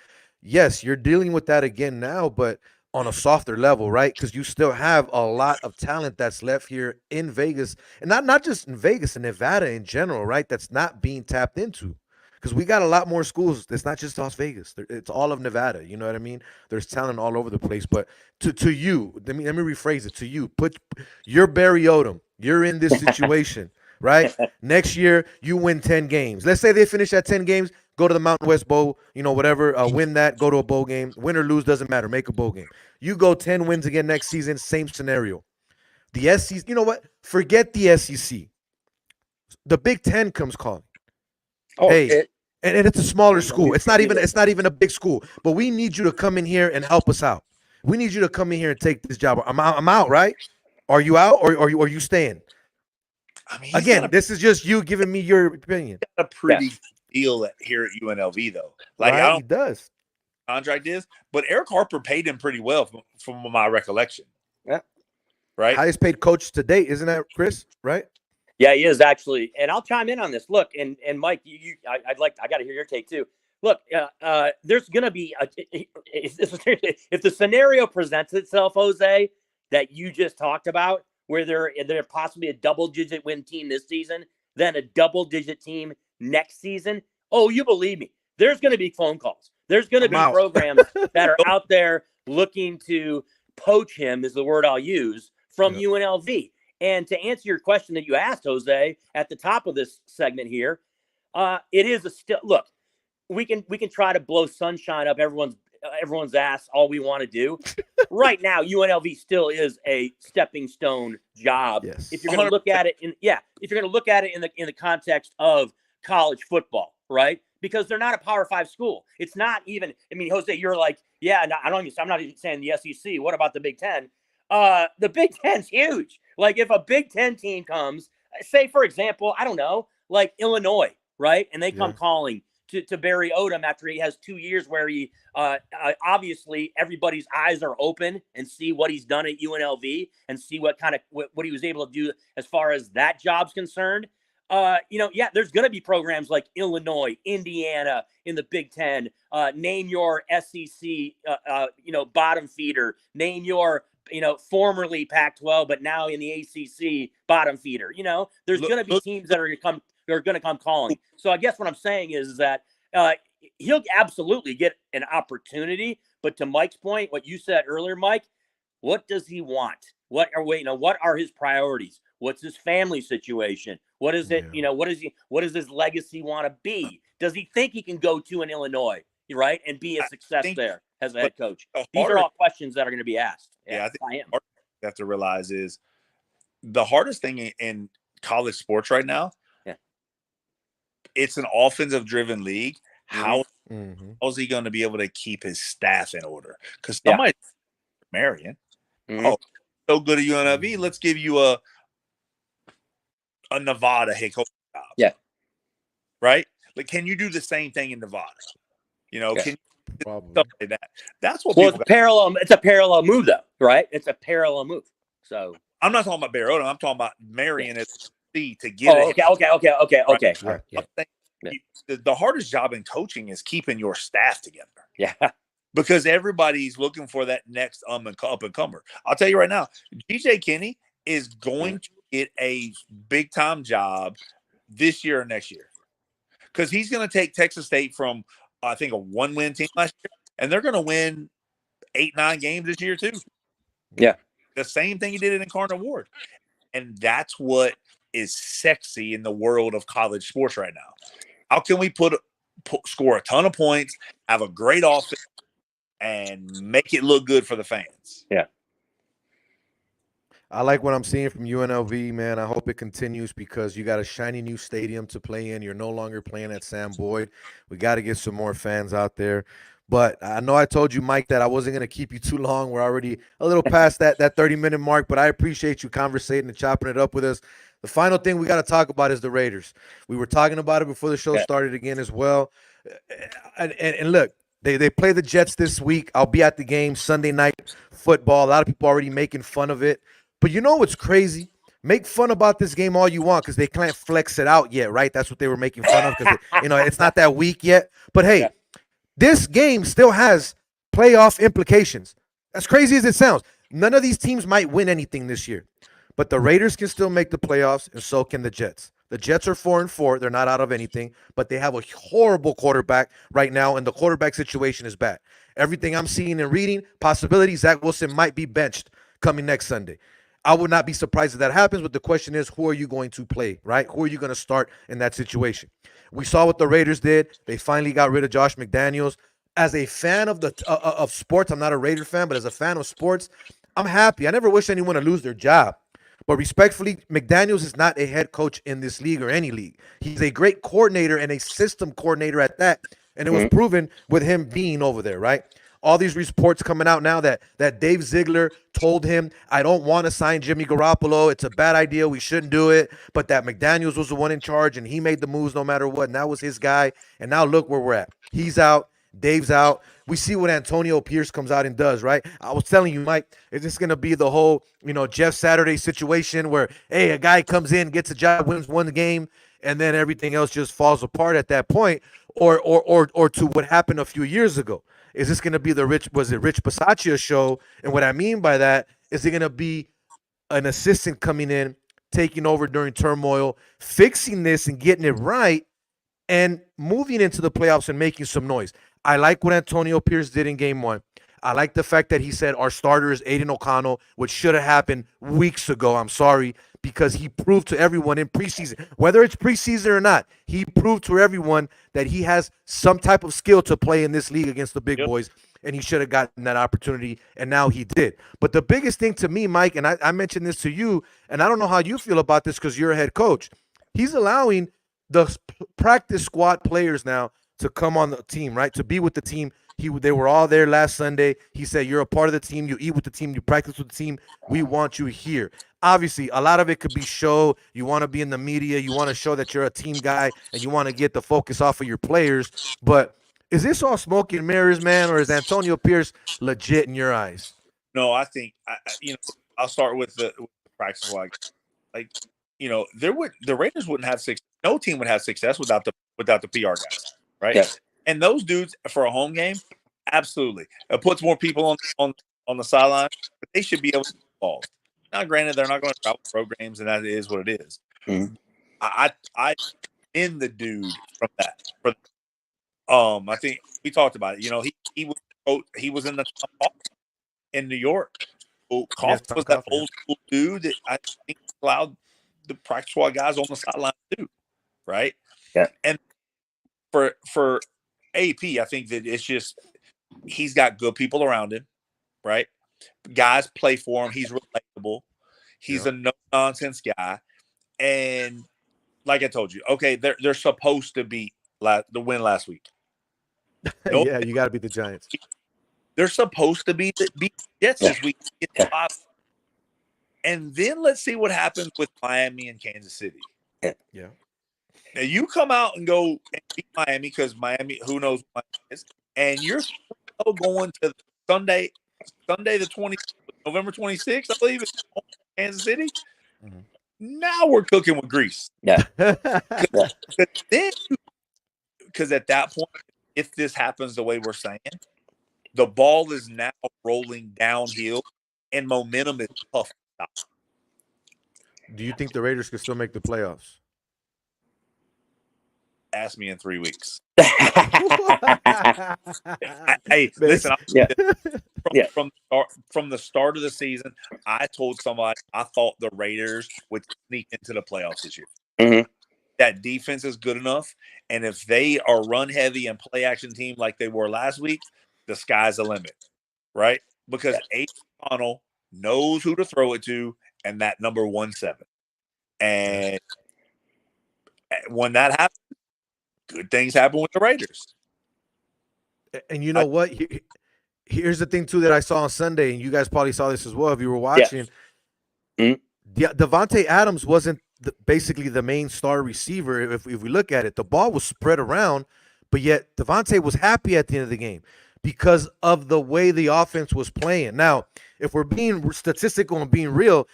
yes, you're dealing with that again now, but on a softer level, right? Because you still have a lot of talent that's left here in Vegas, and not just in Vegas, in Nevada in general, right? That's not being tapped into. Because we got a lot more schools. It's not just Las Vegas. It's all of Nevada. You know what I mean? There's talent all over the place. But to you, let me rephrase it. To you, you're Barry Odom. You're in this situation, right? Next year, you win 10 games. Let's say they finish at 10 games, go to the Mountain West Bowl, whatever, win that, go to a bowl game. Win or lose, doesn't matter. Make a bowl game. You go 10 wins again next season, same scenario. The SEC, you know what? Forget the SEC. The Big Ten comes calling. Oh, hey, and it's a smaller school. It's not even a big school. But we need you to come in here and help us out. We need you to come in here and take this job. I'm out, right? Are you out, or are you staying? I mean, again, this is just you giving me your opinion. Got a pretty deal here at UNLV, though. Like, right? I don't He does. Contract is, but Eric Harper paid him pretty well from my recollection. Yeah. Right. Highest paid coach to date, isn't that, Chris? Right. Yeah, he is actually, and I'll chime in on this. Look, and Mike, I got to hear your take too. Look, there's going to be if the scenario presents itself, Jose, that you just talked about, where they're possibly a double-digit win team this season, then a double-digit team next season, oh, you believe me, there's going to be phone calls. There's going to be programs that are out there looking to poach him, is the word I'll use, from UNLV. And to answer your question that you asked, Jose, at the top of this segment here, it is look. We can try to blow sunshine up everyone's ass all we want to do. Right now, UNLV still is a stepping stone job. Yes. If you're going to look at it in the context of college football, right? Because they're not a Power 5 school. It's not even. I mean, Jose, you're like, I'm not even saying the SEC. What about the Big Ten? The Big Ten's huge. Like if a Big Ten team comes, say for example, I don't know, like Illinois, right? And they come calling to Barry Odom after he has 2 years where he obviously everybody's eyes are open and see what he's done at UNLV and see what he was able to do as far as that job's concerned. There's going to be programs like Illinois, Indiana in the Big Ten. Name your SEC, bottom feeder. Name your, formerly Pac-12, but now in the ACC bottom feeder. There's going to be teams that are going to come calling. So I guess what I'm saying is that he'll absolutely get an opportunity. But to Mike's point, what you said earlier, Mike, what does he want? What are his priorities? What's his family situation? What is it? What does his legacy want to be? Does he think he can go to an Illinois, right, and be a success there as a head coach? These are all questions that are going to be asked. I think what you have to realize is the hardest thing in college sports right now. It's an offensive-driven league. How is he going to be able to keep his staff in order? Because somebody, Marion, so good at UNLV. Let's give you a Nevada head coach job. Yeah. Right? Like, can you do the same thing in Nevada? Can you stuff like that? That's what. Well, it's a parallel move, though, right? It's a parallel move. So I'm not talking about Barry Odom. I'm talking about Marion to get it. Okay. Right? The hardest job in coaching is keeping your staff together. Yeah. Because everybody's looking for that next up and comer. I'll tell you right now, DJ Kinney is going to get a big time job this year or next year. Because he's going to take Texas State from, I think, a 1-win team last year, and they're going to win 8-9 games this year too. Yeah. The same thing he did in Incarnate Ward. And that's what is sexy in the world of college sports right now. How can we score a ton of points, have a great offense, and make it look good for the fans? Yeah. I like what I'm seeing from UNLV, man. I hope it continues because you got a shiny new stadium to play in. You're no longer playing at Sam Boyd. We got to get some more fans out there. But I know I told you, Mike, that I wasn't going to keep you too long. We're already a little past that 30-minute mark, but I appreciate you conversating and chopping it up with us. The final thing we got to talk about is the Raiders. We were talking about it before the show started again as well. And look, they play the Jets this week. I'll be at the game, Sunday night football. A lot of people already making fun of it. But you know what's crazy? Make fun about this game all you want because they can't flex it out yet, right? That's what they were making fun of because, it's not that weak yet. But, hey, this game still has playoff implications. As crazy as it sounds, none of these teams might win anything this year. But the Raiders can still make the playoffs, and so can the Jets. The Jets are 4-4. They're not out of anything, but they have a horrible quarterback right now, and the quarterback situation is bad. Everything I'm seeing and reading, possibility Zach Wilson might be benched coming next Sunday. I would not be surprised if that happens, but the question is, who are you going to play, right? Who are you going to start in that situation? We saw what the Raiders did. They finally got rid of Josh McDaniels. As a fan of sports, I'm not a Raider fan, but as a fan of sports, I'm happy. I never wish anyone to lose their job. But respectfully, McDaniels is not a head coach in this league or any league. He's a great coordinator and a system coordinator at that. And it was proven with him being over there, right? All these reports coming out now that Dave Ziegler told him, I don't want to sign Jimmy Garoppolo. It's a bad idea. We shouldn't do it. But that McDaniels was the one in charge, and he made the moves no matter what. And that was his guy. And now look where we're at. He's out. Dave's out. We see what Antonio Pierce comes out and does, right? I was telling you, Mike, is this going to be the whole, Jeff Saturday situation where, hey, a guy comes in, gets a job, wins one game, and then everything else just falls apart at that point? Or to what happened a few years ago? Is this going to be the Rich Bisaccia show? And what I mean by that is it going to be an assistant coming in, taking over during turmoil, fixing this and getting it right, and moving into the playoffs and making some noise. I like what Antonio Pierce did in game one. I like the fact that he said our starter is Aiden O'Connell, which should have happened weeks ago. I'm sorry, because he proved to everyone in preseason, whether it's preseason or not, he proved to everyone that he has some type of skill to play in this league against the big boys, and he should have gotten that opportunity, and now he did. But the biggest thing to me, Mike, and I mentioned this to you, and I don't know how you feel about this because you're a head coach, he's allowing the practice squad players now to come on the team, right? To be with the team. They were all there last Sunday. He said, you're a part of the team. You eat with the team. You practice with the team. We want you here. Obviously, a lot of it could be show. You want to be in the media. You want to show that you're a team guy, and you want to get the focus off of your players. But is this all smoke and mirrors, man, or is Antonio Pierce legit in your eyes? No, I think I'll start with the practice squad. Like, the Raiders wouldn't have success. No team would have success without the PR guys, right? Yeah. And those dudes for a home game, absolutely, it puts more people on the sideline. But they should be able to do balls. Now, granted, they're not going to travel programs, and that is what it is. Mm-hmm. I in the dude from that. I think we talked about it. He was in the top in New York. So Coughlin was that old school dude that I think allowed the practice squad guys on the sideline too, right? Yeah. And for AP, I think that it's just he's got good people around him, right? Guys play for him. He's relatable. He's a no-nonsense guy. And like I told you, okay, they're supposed to beat the win last week. Yeah, you got to beat the Giants. They're supposed to beat the Jets this week. And then let's see what happens with Miami and Kansas City. Yeah. Now you come out and go and beat Miami because Miami, who knows what Miami is, and you're still going to Sunday the November 26th, I believe, it's Kansas City. Mm-hmm. Now we're cooking with grease. Yeah. Because at that point, if this happens the way we're saying, the ball is now rolling downhill and momentum is tough. Do you think the Raiders could still make the playoffs? Ask me in 3 weeks. Hey, listen. From the start of the season, I told somebody I thought the Raiders would sneak into the playoffs this year. Mm-hmm. That defense is good enough, and if they are run heavy and play action team like they were last week, the sky's the limit, right? Because Aiden O'Connell knows who to throw it to, and that number 17. And when that happens, good things happen with the Raiders. And you know what? Here's the thing, too, that I saw on Sunday, and you guys probably saw this as well if you were watching. Yeah. Devontae Adams wasn't basically the main star receiver. If we look at it, the ball was spread around, but yet Devontae was happy at the end of the game because of the way the offense was playing. Now, if we're being statistical and being real,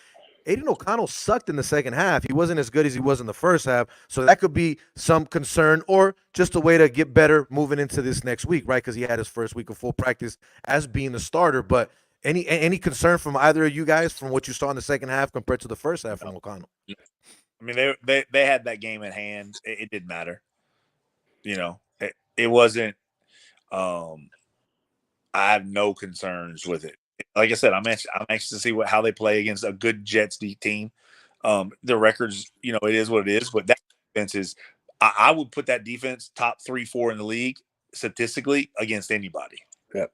Aiden O'Connell sucked in the second half. He wasn't as good as he was in the first half. So that could be some concern or just a way to get better moving into this next week, right? Because he had his first week of full practice as being the starter. But any concern from either of you guys from what you saw in the second half compared to the first half from O'Connell? I mean, they had that game at hand. It didn't matter. It wasn't I have no concerns with it. Like I said, I'm anxious to see how they play against a good Jets team. The records, it is what it is. But that defense is, I would put that defense top 3-4 in the league statistically against anybody. Yep.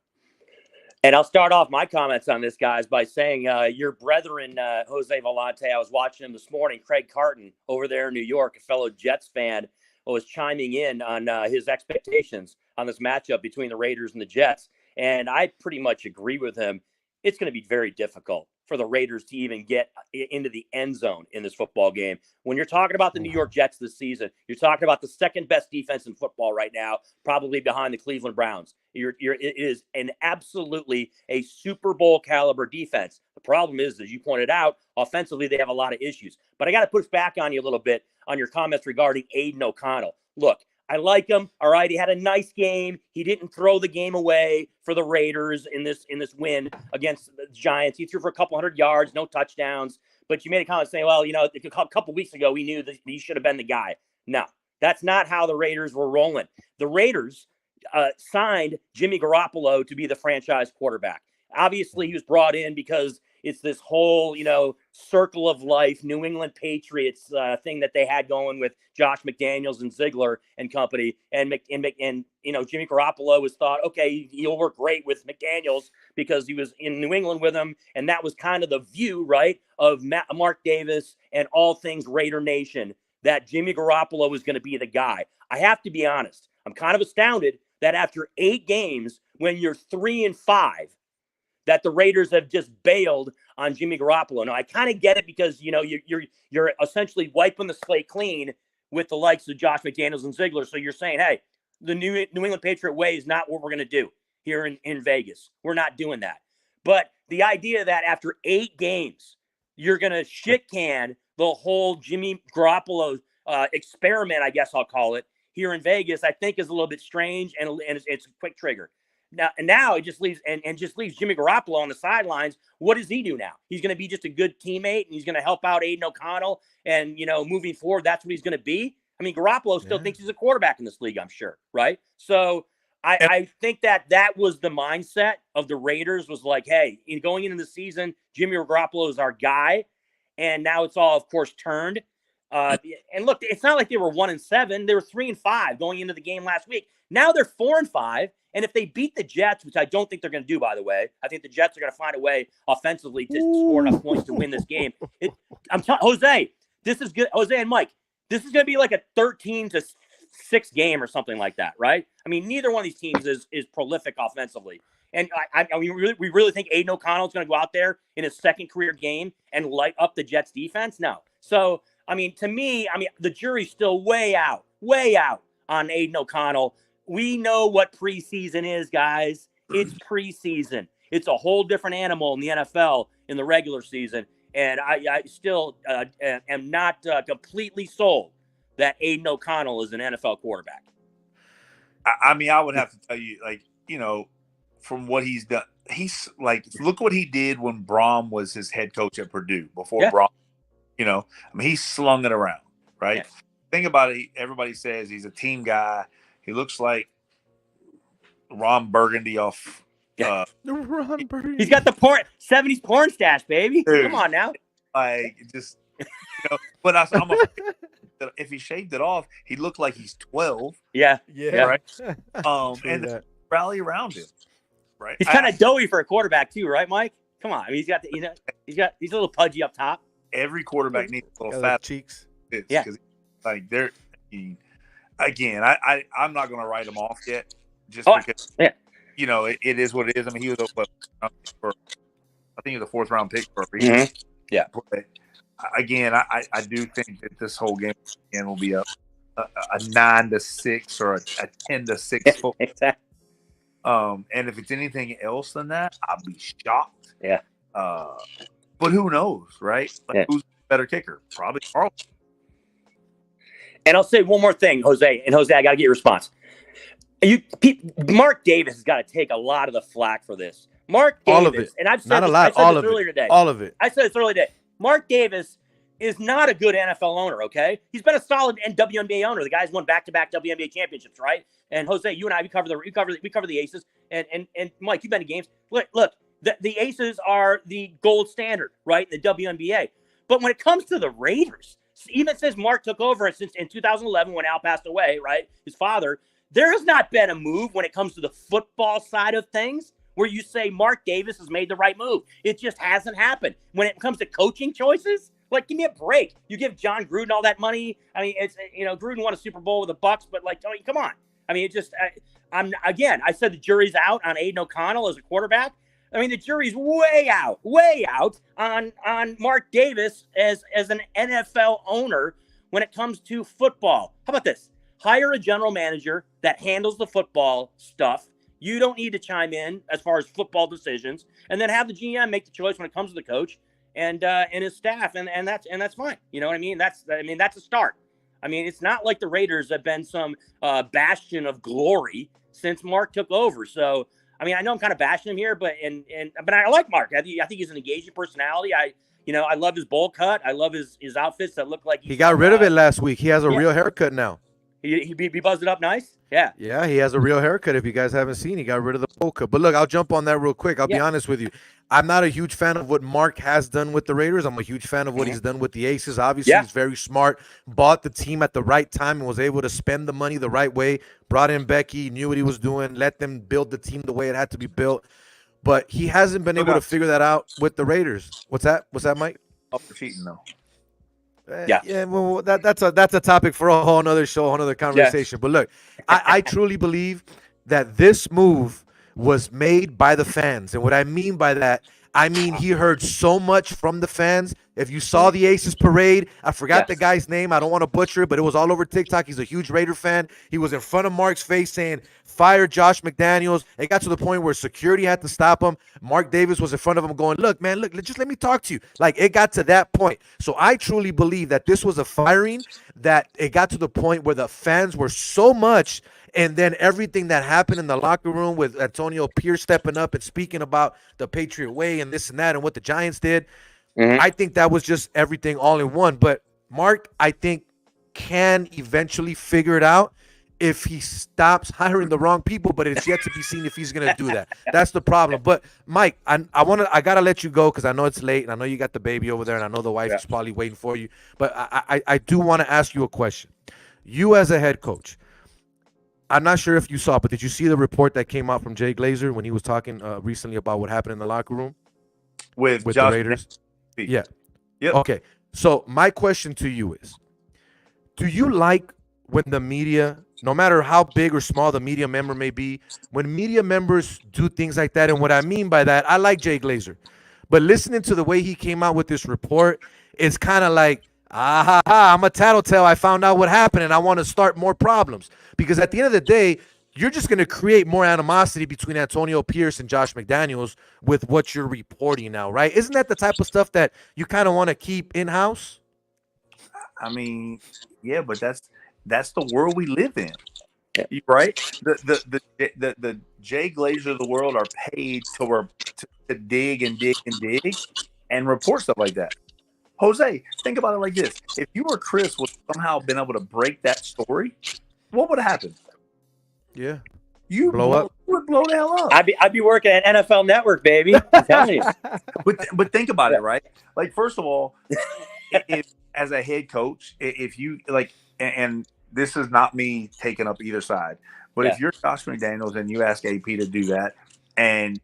And I'll start off my comments on this, guys, by saying your brethren, Jose Volante, I was watching him this morning, Craig Carton over there in New York, a fellow Jets fan, was chiming in on his expectations on this matchup between the Raiders and the Jets. And I pretty much agree with him. It's going to be very difficult for the Raiders to even get into the end zone in this football game. When you're talking about the New York Jets this season, you're talking about the second best defense in football right now, probably behind the Cleveland Browns. It is an absolutely a Super Bowl caliber defense. The problem is, as you pointed out, offensively, they have a lot of issues. But I got to push back on you a little bit on your comments regarding Aiden O'Connell. Look, I like him. All right. He had a nice game. He didn't throw the game away for the Raiders in this win against the Giants. He threw for a couple hundred yards, no touchdowns. But you made a comment saying, well, a couple weeks ago, we knew that he should have been the guy. No, that's not how the Raiders were rolling. The Raiders signed Jimmy Garoppolo to be the franchise quarterback. Obviously, he was brought in because it's this whole, circle of life, New England Patriots thing that they had going with Josh McDaniels and Ziegler and company. And Jimmy Garoppolo was thought, okay, he'll work great with McDaniels because he was in New England with him. And that was kind of the view, right, of Mark Davis and all things Raider Nation, that Jimmy Garoppolo was going to be the guy. I have to be honest. I'm kind of astounded that after 8 games, when you're 3-5, that the Raiders have just bailed on Jimmy Garoppolo. Now, I kind of get it because, you're essentially wiping the slate clean with the likes of Josh McDaniels and Ziegler. So you're saying, hey, the New England Patriot way is not what we're going to do here in Vegas. We're not doing that. But the idea that after 8 games, you're going to shit can the whole Jimmy Garoppolo experiment, I guess I'll call it, here in Vegas, I think is a little bit strange, and it's a quick trigger. Now it just leaves leaves Jimmy Garoppolo on the sidelines. What does he do now? He's going to be just a good teammate, and he's going to help out Aiden O'Connell. And moving forward, that's what he's going to be. I mean, Garoppolo still thinks he's a quarterback in this league, I'm sure, right? So I think that was the mindset of the Raiders, was like, hey, going into the season, Jimmy Garoppolo is our guy, and now it's all, of course, turned. And look, it's not like they were 1-7; they were 3-5 going into the game last week. Now they're 4-5. And if they beat the Jets, which I don't think they're going to do, by the way, I think the Jets are going to find a way offensively to score enough points to win this game. I'm telling Jose, this is good. Jose and Mike, this is going to be like a 13-6 game or something like that, right? I mean, neither one of these teams is prolific offensively. And we really think Aiden O'Connell is going to go out there in his second career game and light up the Jets defense? No. So, to me, the jury's still way out on Aiden O'Connell. We know what preseason is, guys. It's preseason. It's a whole different animal in the NFL in the regular season. And I still am not completely sold that Aiden O'Connell is an NFL quarterback. I would have to tell you, from what he's done, he's look what he did when Braum was his head coach at Purdue before Braum. He slung it around, right? Yeah. Think about it. Everybody says he's a team guy. He looks like Ron Burgundy off. Ron Burgundy. He's got the 70s porn stash, baby. Dude, come on now. But if he shaved it off, he looked like he's 12. Yeah. Right. And the rally around him. Right. He's kind of doughy for a quarterback too, right, Mike? Come on. He's a little pudgy up top. Every quarterback needs a little fat cheeks. Yeah. They're. Again, I'm not going to write him off yet, just because it is what it is. He was I think he was a 4th round pick for a reason. Mm-hmm. Yeah. But again, I do think that this whole game again will be a 9-6 or a 10-6 football. Exactly. And if it's anything else than that, I'll be shocked. Yeah. But who knows, right? Who's the better kicker? Probably Carlson. And I'll say one more thing, Jose. And Jose, I got to get your response. Mark Davis has got to take a lot of the flack for this. Mark Davis, all of it. And I've said not this, a lot, I said all this of earlier it. today. All of it. I said this earlier today. Mark Davis is not a good NFL owner, okay? He's been a solid WNBA owner. The guy's won back-to-back WNBA championships, right? And Jose, you and I, we cover the Aces. And Mike, you've been to games. Look, the Aces are the gold standard, right, in the WNBA. But when it comes to the Raiders, even since Mark took over since in 2011 when Al passed away, right, his father, there has not been a move when it comes to the football side of things where you say Mark Davis has made the right move. It just hasn't happened. When it comes to coaching choices, give me a break. You give John Gruden all that money. It's Gruden won a Super Bowl with the Bucs, but come on. I said the jury's out on Aiden O'Connell as a quarterback. The jury's way out on Mark Davis as an NFL owner when it comes to football. How about this? Hire a general manager that handles the football stuff. You don't need to chime in as far as football decisions, and then have the GM make the choice when it comes to the coach and his staff, and that's fine. You know what I mean? That's a start. I mean, it's not like the Raiders have been some bastion of glory since Mark took over. So, I mean, I know I'm kind of bashing him here, but I like Mark. I think he's an engaging personality. I love his bowl cut. I love his outfits that look like he got rid of it last week. He has a real haircut now. He buzzed it up nice. Yeah. Yeah, he has a real haircut. If you guys haven't seen, he got rid of the bowl cut. But look, I'll jump on that real quick. I'll be honest with you. I'm not a huge fan of what Mark has done with the Raiders. I'm a huge fan of what he's done with the Aces. Obviously, he's very smart, bought the team at the right time and was able to spend the money the right way, brought in Becky, knew what he was doing, let them build the team the way it had to be built. But he hasn't been able to figure that out with the Raiders. What's that, Mike? Oh, for cheating, though. Yeah. Well, that's a topic for a whole nother show, a whole nother conversation. But look, I truly believe that this move was made by the fans. And what I mean by that, I mean he heard so much from the fans. If you saw the Aces parade, I forgot the guy's name. I don't want to butcher it, but it was all over TikTok. He's a huge Raider fan. He was in front of Mark's face saying, fire Josh McDaniels. It got to the point where security had to stop him. Mark Davis was in front of him going, look, man, just let me talk to you. Like, it got to that point. So I truly believe that this was a firing, that it got to the point where the fans were so much, and then everything that happened in the locker room with Antonio Pierce stepping up and speaking about the Patriot way and this and that and what the Giants did, I think that was just everything all in one. But Mark, I think, can eventually figure it out if he stops hiring the wrong people, but it's yet to be seen if he's going to do that. That's the problem. But Mike, I got to let you go because I know it's late and I know you got the baby over there and I know the wife is probably waiting for you. But I do want to ask you a question. You as a head coach, I'm not sure if you saw, but did you see the report that came out from Jay Glazer when he was talking recently about what happened in the locker room with the Josh Raiders? Yeah. Yep. Okay. So my question to you is, do you like when the media, no matter how big or small the media member may be, when media members do things like that? And what I mean by that, I like Jay Glazer, but listening to the way he came out with this report, it's kind of like, I'm a tattletale. I found out what happened and I want to start more problems. Because at the end of the day, you're just going to create more animosity between Antonio Pierce and Josh McDaniels with what you're reporting now, right? Isn't that the type of stuff that you kind of want to keep in-house? I mean, yeah, but that's the world we live in, right? The Jay Glazer of the world are paid to dig and dig and dig and report stuff like that. Jose, think about it like this. If you or Chris would somehow been able to break that story, what would have happened? Yeah. You would blow the hell up. I'd be working at NFL Network, baby. I'm telling you. But think about it, right? Like, first of all, if as a head coach, if you like, and this is not me taking up either side, but if you're Josh McDaniels and you ask AP to do that, and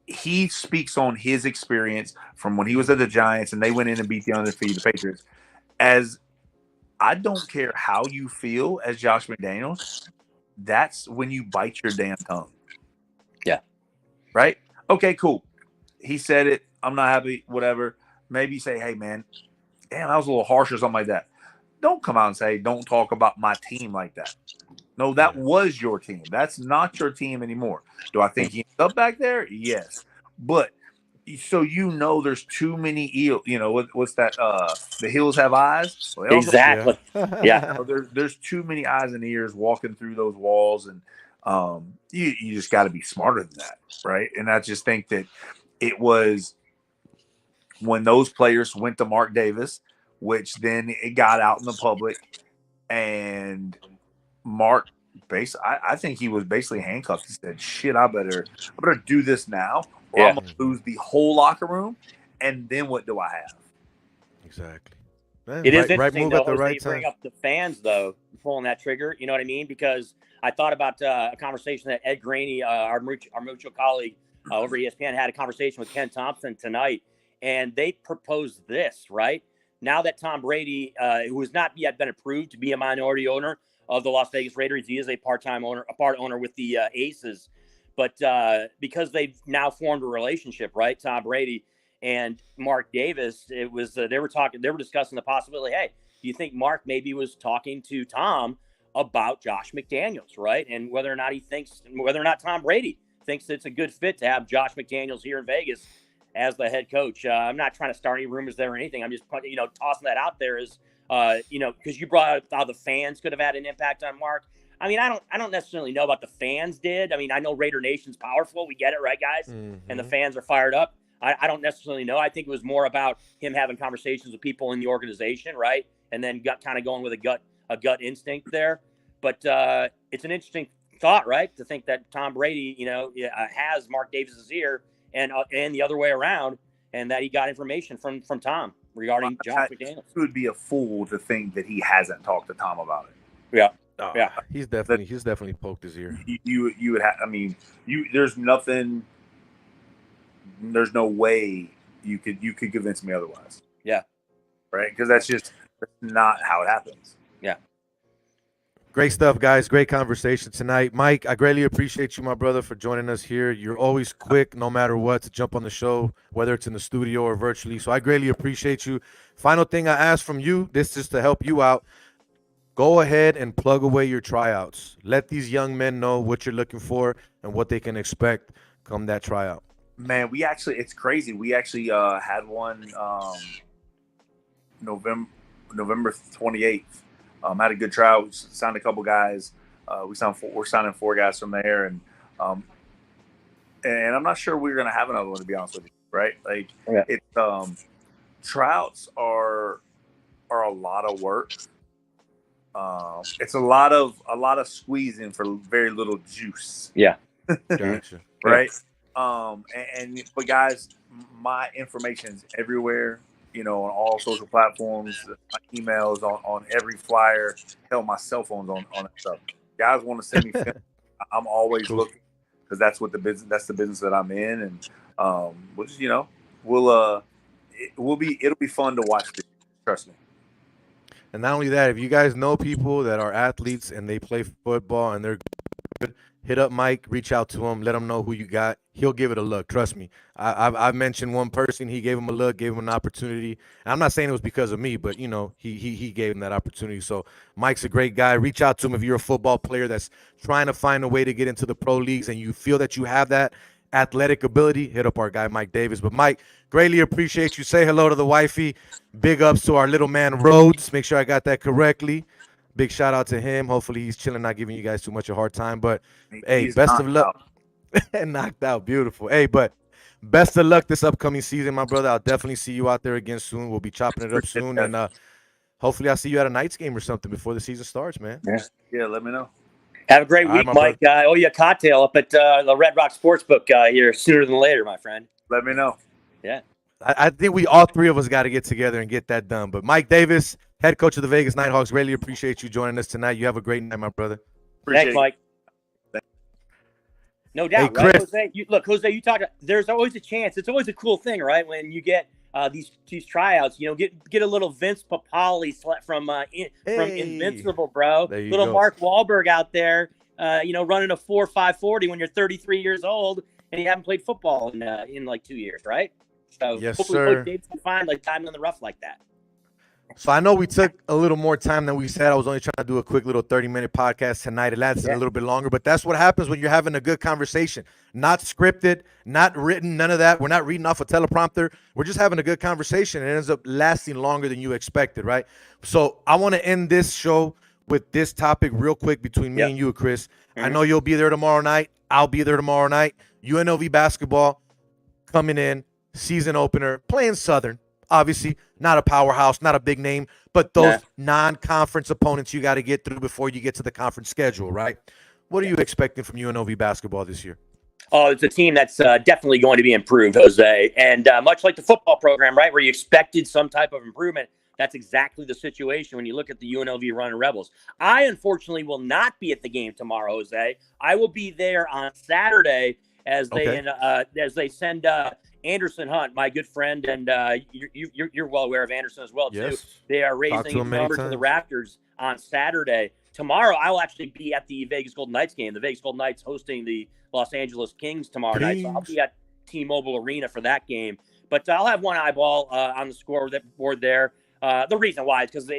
he speaks on his experience from when he was at the Giants and they went in and beat the undefeated Patriots, as I don't care how you feel as Josh McDaniels, that's when you bite your damn tongue. Yeah. Right? Okay, cool. He said it. I'm not happy, whatever. Maybe say, hey, man, damn, that was a little harsh or something like that. Don't come out and say, don't talk about my team like that. No, that was your team. That's not your team anymore. Do I think he's up back there? Yes. But so there's too many eels. You know, what's that? The hills have eyes. Well, exactly. Yeah. There's too many eyes and ears walking through those walls, and you just got to be smarter than that, right? And I just think that it was when those players went to Mark Davis, which then it got out in the public, and Mark I think he was basically handcuffed. He said, shit, I better do this now, or I'm going to lose the whole locker room, and then what do I have? Exactly. Man, it is interesting, move at the though, right they bring time. up the fans, though, pulling that trigger. You know what I mean? Because I thought about a conversation that Ed Graney, our mutual colleague over ESPN, had a conversation with Ken Thompson tonight, and they proposed this, right? Now that Tom Brady, who has not yet been approved to be a minority owner of the Las Vegas Raiders, he is a part owner with the Aces, but because they've now formed a relationship, right? Tom Brady and Mark Davis, it was they were discussing the possibility. Hey, do you think Mark maybe was talking to Tom about Josh McDaniels, right? And whether or not Tom Brady thinks it's a good fit to have Josh McDaniels here in Vegas as the head coach. I'm not trying to start any rumors there or anything. I'm just tossing that out there as because you brought up how the fans could have had an impact on Mark. I mean, I don't necessarily know about the fans did. I mean, I know Raider Nation's powerful. We get it, right, guys? Mm-hmm. And the fans are fired up. I don't necessarily know. I think it was more about him having conversations with people in the organization, right? And then kind of going with a gut instinct there. But it's an interesting thought, right? To think that Tom Brady, has Mark Davis's ear and the other way around, and that he got information from Tom regarding Josh McDaniels. He would be a fool to think that he hasn't talked to Tom about it. Yeah. Yeah, he's definitely poked his ear. You would have. I mean, there's nothing. There's no way you could convince me otherwise. Yeah. Right, because that's not how it happens. Yeah. Great stuff, guys. Great conversation tonight. Mike, I greatly appreciate you, my brother, for joining us here. You're always quick, no matter what, to jump on the show, whether it's in the studio or virtually. So I greatly appreciate you. Final thing I ask from you, this is to help you out. Go ahead and plug away your tryouts. Let these young men know what you're looking for and what they can expect come that tryout. Man, it's crazy. We actually had one November 28th. Had a good tryout. We signed a couple guys. We're signing 4 guys from there, and I'm not sure we're gonna have another one, to be honest with you. Right? Like it's tryouts are a lot of work. It's a lot of squeezing for very little juice. Yeah. Gotcha. Right. But guys, my information is everywhere. On all social platforms, my emails on every flyer. Hell, my cell phone's on that stuff. Guys want to send me film. I'm always looking because that's the business that I'm in, and it'll be fun to watch this. Trust me. And not only that, if you guys know people that are athletes and they play football and they're good, hit up Mike, reach out to him, let him know who you got. He'll give it a look. Trust me. I've mentioned one person. He gave him a look, gave him an opportunity. And I'm not saying it was because of me, but, he gave him that opportunity. So Mike's a great guy. Reach out to him if you're a football player that's trying to find a way to get into the pro leagues and you feel that you have that athletic ability. Hit up our guy, Mike Davis. But, Mike, greatly appreciate you. Say hello to the wifey. Big ups to our little man, Rhodes. Make sure I got that correctly. Big shout out to him. Hopefully he's chilling, not giving you guys too much a hard time. But, hey, best of luck. Knocked out. Beautiful. Hey, but best of luck this upcoming season, my brother. I'll definitely see you out there again soon. We'll be chopping it up soon. And hopefully I'll see you at a Knights game or something before the season starts, man. Yeah, let me know. Have a great week, Mike. I owe you a cocktail up at the Red Rock Sportsbook here sooner than later, my friend. Let me know. Yeah. I think all 3 of us got to get together and get that done. But Mike Davis, head coach of the Vegas Nighthawks, really appreciate you joining us tonight. You have a great night, my brother. Thanks, Mike. No doubt, hey, right, Chris. Jose? Jose, you talk. There's always a chance. It's always a cool thing, right? When you get these tryouts, get a little Vince Papale from Invincible, bro. Little go. Mark Wahlberg out there, running a 4.540 when you're 33 years old and you haven't played football in like 2 years, right? So yes, hopefully sir. Davis can find like time in the rough like that. So I know we took a little more time than we said. I was only trying to do a quick little 30-minute podcast tonight. It lasted a little bit longer, but that's what happens when you're having a good conversation. Not scripted, not written, none of that. We're not reading off a teleprompter. We're just having a good conversation. It ends up lasting longer than you expected, right? So I want to end this show with this topic real quick between me and you, Chris. I know you'll be there tomorrow night. I'll be there tomorrow night. UNLV basketball coming in, season opener, playing Southern. Obviously, not a powerhouse, not a big name, but those non-conference opponents you got to get through before you get to the conference schedule, right? What are you expecting from UNLV basketball this year? Oh, it's a team that's definitely going to be improved, Jose. And much like the football program, right, where you expected some type of improvement, that's exactly the situation when you look at the UNLV Running Rebels. I, unfortunately, will not be at the game tomorrow, Jose. I will be there on Saturday as they send Anderson Hunt, my good friend, and you're well aware of Anderson as well, too. They are raising his number to the Raptors on Saturday. Tomorrow, I will actually be at the Vegas Golden Knights game. The Vegas Golden Knights hosting the Los Angeles Kings tomorrow night. So I'll be at T-Mobile Arena for that game. But I'll have one eyeball on the scoreboard there. The reason why is because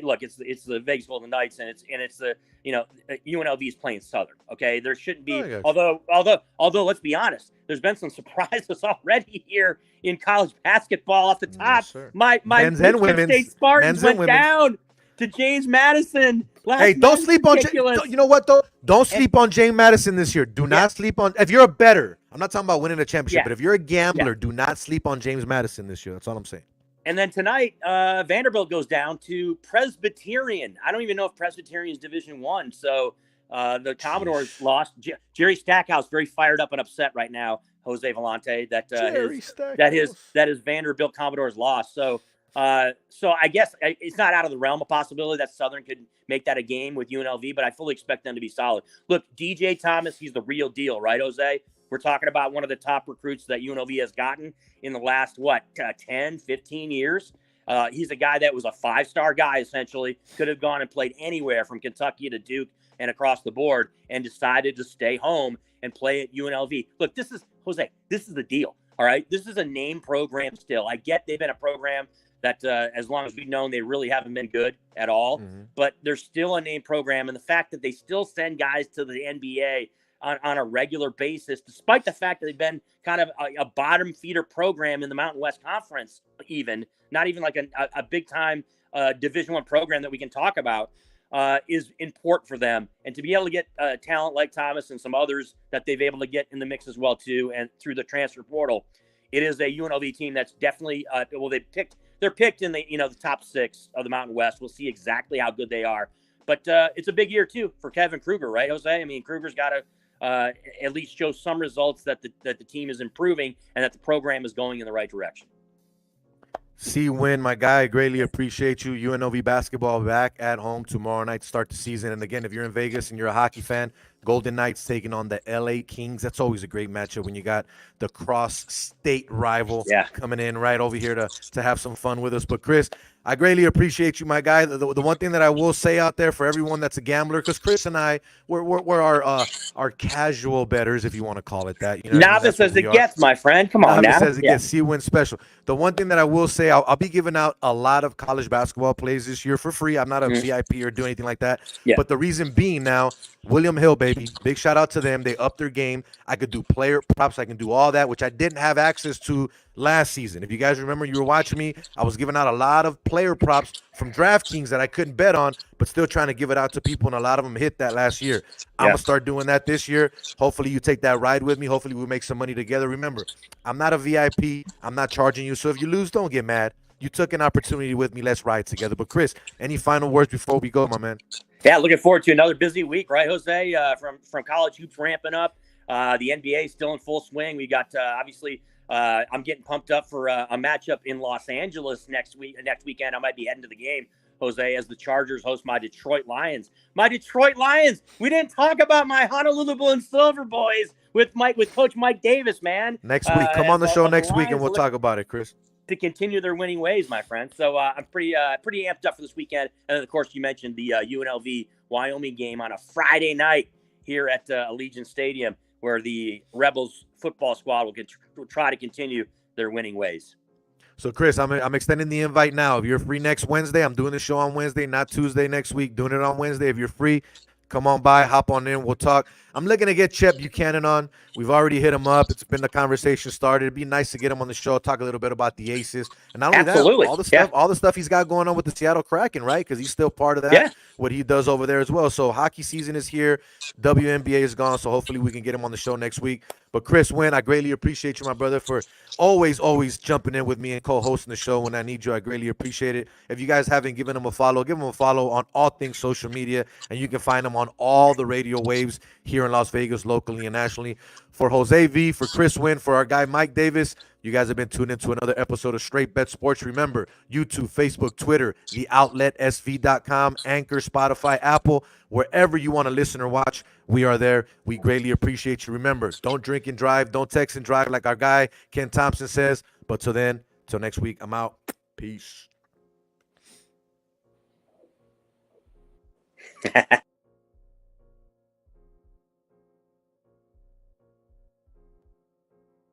it's the Vegas Golden Knights, and it's the UNLV is playing Southern. Okay, there shouldn't be. Although let's be honest, there's been some surprises already here in college basketball. Off the top, my men's and women's State Spartans went down to James Madison. Hey, don't sleep on. You know what though? Don't sleep on James Madison this year. Do not sleep on. If you're a bettor, I'm not talking about winning a championship, but if you're a gambler, do not sleep on James Madison this year. That's all I'm saying. And then tonight, Vanderbilt goes down to Presbyterian. I don't even know if Presbyterian is Division I. So the Commodores lost. Jerry Stackhouse very fired up and upset right now. Jose Vellante that his Vanderbilt Commodores lost. So I guess it's not out of the realm of possibility that Southern could make that a game with UNLV, but I fully expect them to be solid. Look, DJ Thomas, he's the real deal, right, Jose? We're talking about one of the top recruits that UNLV has gotten in the last, 10, 15 years. He's a guy that was a five-star guy, essentially, could have gone and played anywhere from Kentucky to Duke and across the board, and decided to stay home and play at UNLV. Look, this is the deal, all right? This is a name program still. I get they've been a program that as long as we've known, they really haven't been good at all, but they're still a name program, and the fact that they still send guys to the NBA on a regular basis, despite the fact that they've been kind of a bottom feeder program in the Mountain West Conference, not even like a big time Division I program that we can talk about, is important for them. And to be able to get talent like Thomas and some others that they've able to get in the mix as well too, and through the transfer portal, it is a UNLV team that's definitely they're picked in the the top 6 of the Mountain West. We'll see exactly how good they are, but it's a big year too for Kevin Kruger, right, Jose? I mean, Kruger's got to at least show some results that the team is improving and that the program is going in the right direction. C. Winn, my guy, I greatly appreciate you. UNLV basketball back at home tomorrow night to start the season. And again, if you're in Vegas and you're a hockey fan, Golden Knights taking on the LA Kings. That's always a great matchup when you got the cross-state rival coming in right over here to have some fun with us. But Chris, I greatly appreciate you, my guy. The one thing that I will say out there for everyone that's a gambler, because Chris and I, we're our casual bettors, if you want to call it that. Novice as it gets, my friend. Come on now. Novice as it gets. C. Winn special. The one thing that I will say, I'll be giving out a lot of college basketball plays this year for free. I'm not a VIP or do anything like that. Yeah. But the reason being now, William Hill, baby. Big shout out to them. They upped their game. I could do player props. I can do all that, which I didn't have access to last season. If you guys remember, you were watching me. I was giving out a lot of player props from DraftKings that I couldn't bet on, but still trying to give it out to people, and a lot of them hit that last year. I'm going to start doing that this year. Hopefully you take that ride with me. Hopefully we'll make some money together. Remember, I'm not a VIP. I'm not charging you. So if you lose, don't get mad. You took an opportunity with me. Let's ride together. But Chris, any final words before we go, my man? Yeah, looking forward to another busy week, right, Jose? From college hoops ramping up. The NBA is still in full swing. We got obviously. I'm getting pumped up for a matchup in Los Angeles next weekend. I might be heading to the game, Jose, as the Chargers host my Detroit Lions. My Detroit Lions. We didn't talk about my Honolulu Blue and Silver boys with Coach Mike Davis, man. Next week, come on the show next week, and we'll talk about it, Chris. To continue their winning ways, my friend. So I'm pretty amped up for this weekend. And then, of course, you mentioned the UNLV Wyoming game on a Friday night here at Allegiant Stadium, where the Rebels football squad will try to continue their winning ways. So, Chris, I'm extending the invite now. If you're free next Wednesday, I'm doing the show on Wednesday, not Tuesday next week. Doing it on Wednesday. If you're free, come on by, hop on in, we'll talk. I'm looking to get Chet Buchanan on. We've already hit him up. It's been the conversation started. It'd be nice to get him on the show, talk a little bit about the Aces. And not only that, all the stuff he's got going on with the Seattle Kraken, right? Because he's still part of that, what he does over there as well. So hockey season is here. WNBA is gone, so hopefully we can get him on the show next week. But Chris Winn, I greatly appreciate you, my brother, for always jumping in with me and co-hosting the show when I need you. I greatly appreciate it. If you guys haven't given him a follow, give him a follow on all things social media, and you can find him on all the radio waves here in Las Vegas, locally and nationally. For Jose V, for Chris Winn, for our guy Mike Davis, you guys have been tuned into another episode of Straight Bet Sports. Remember, YouTube, Facebook, Twitter, theoutlet.sv.com, Anchor, Spotify, Apple, wherever you want to listen or watch, we are there. We greatly appreciate you. Remember, don't drink and drive, don't text and drive like our guy Ken Thompson says. But till next week, I'm out. Peace.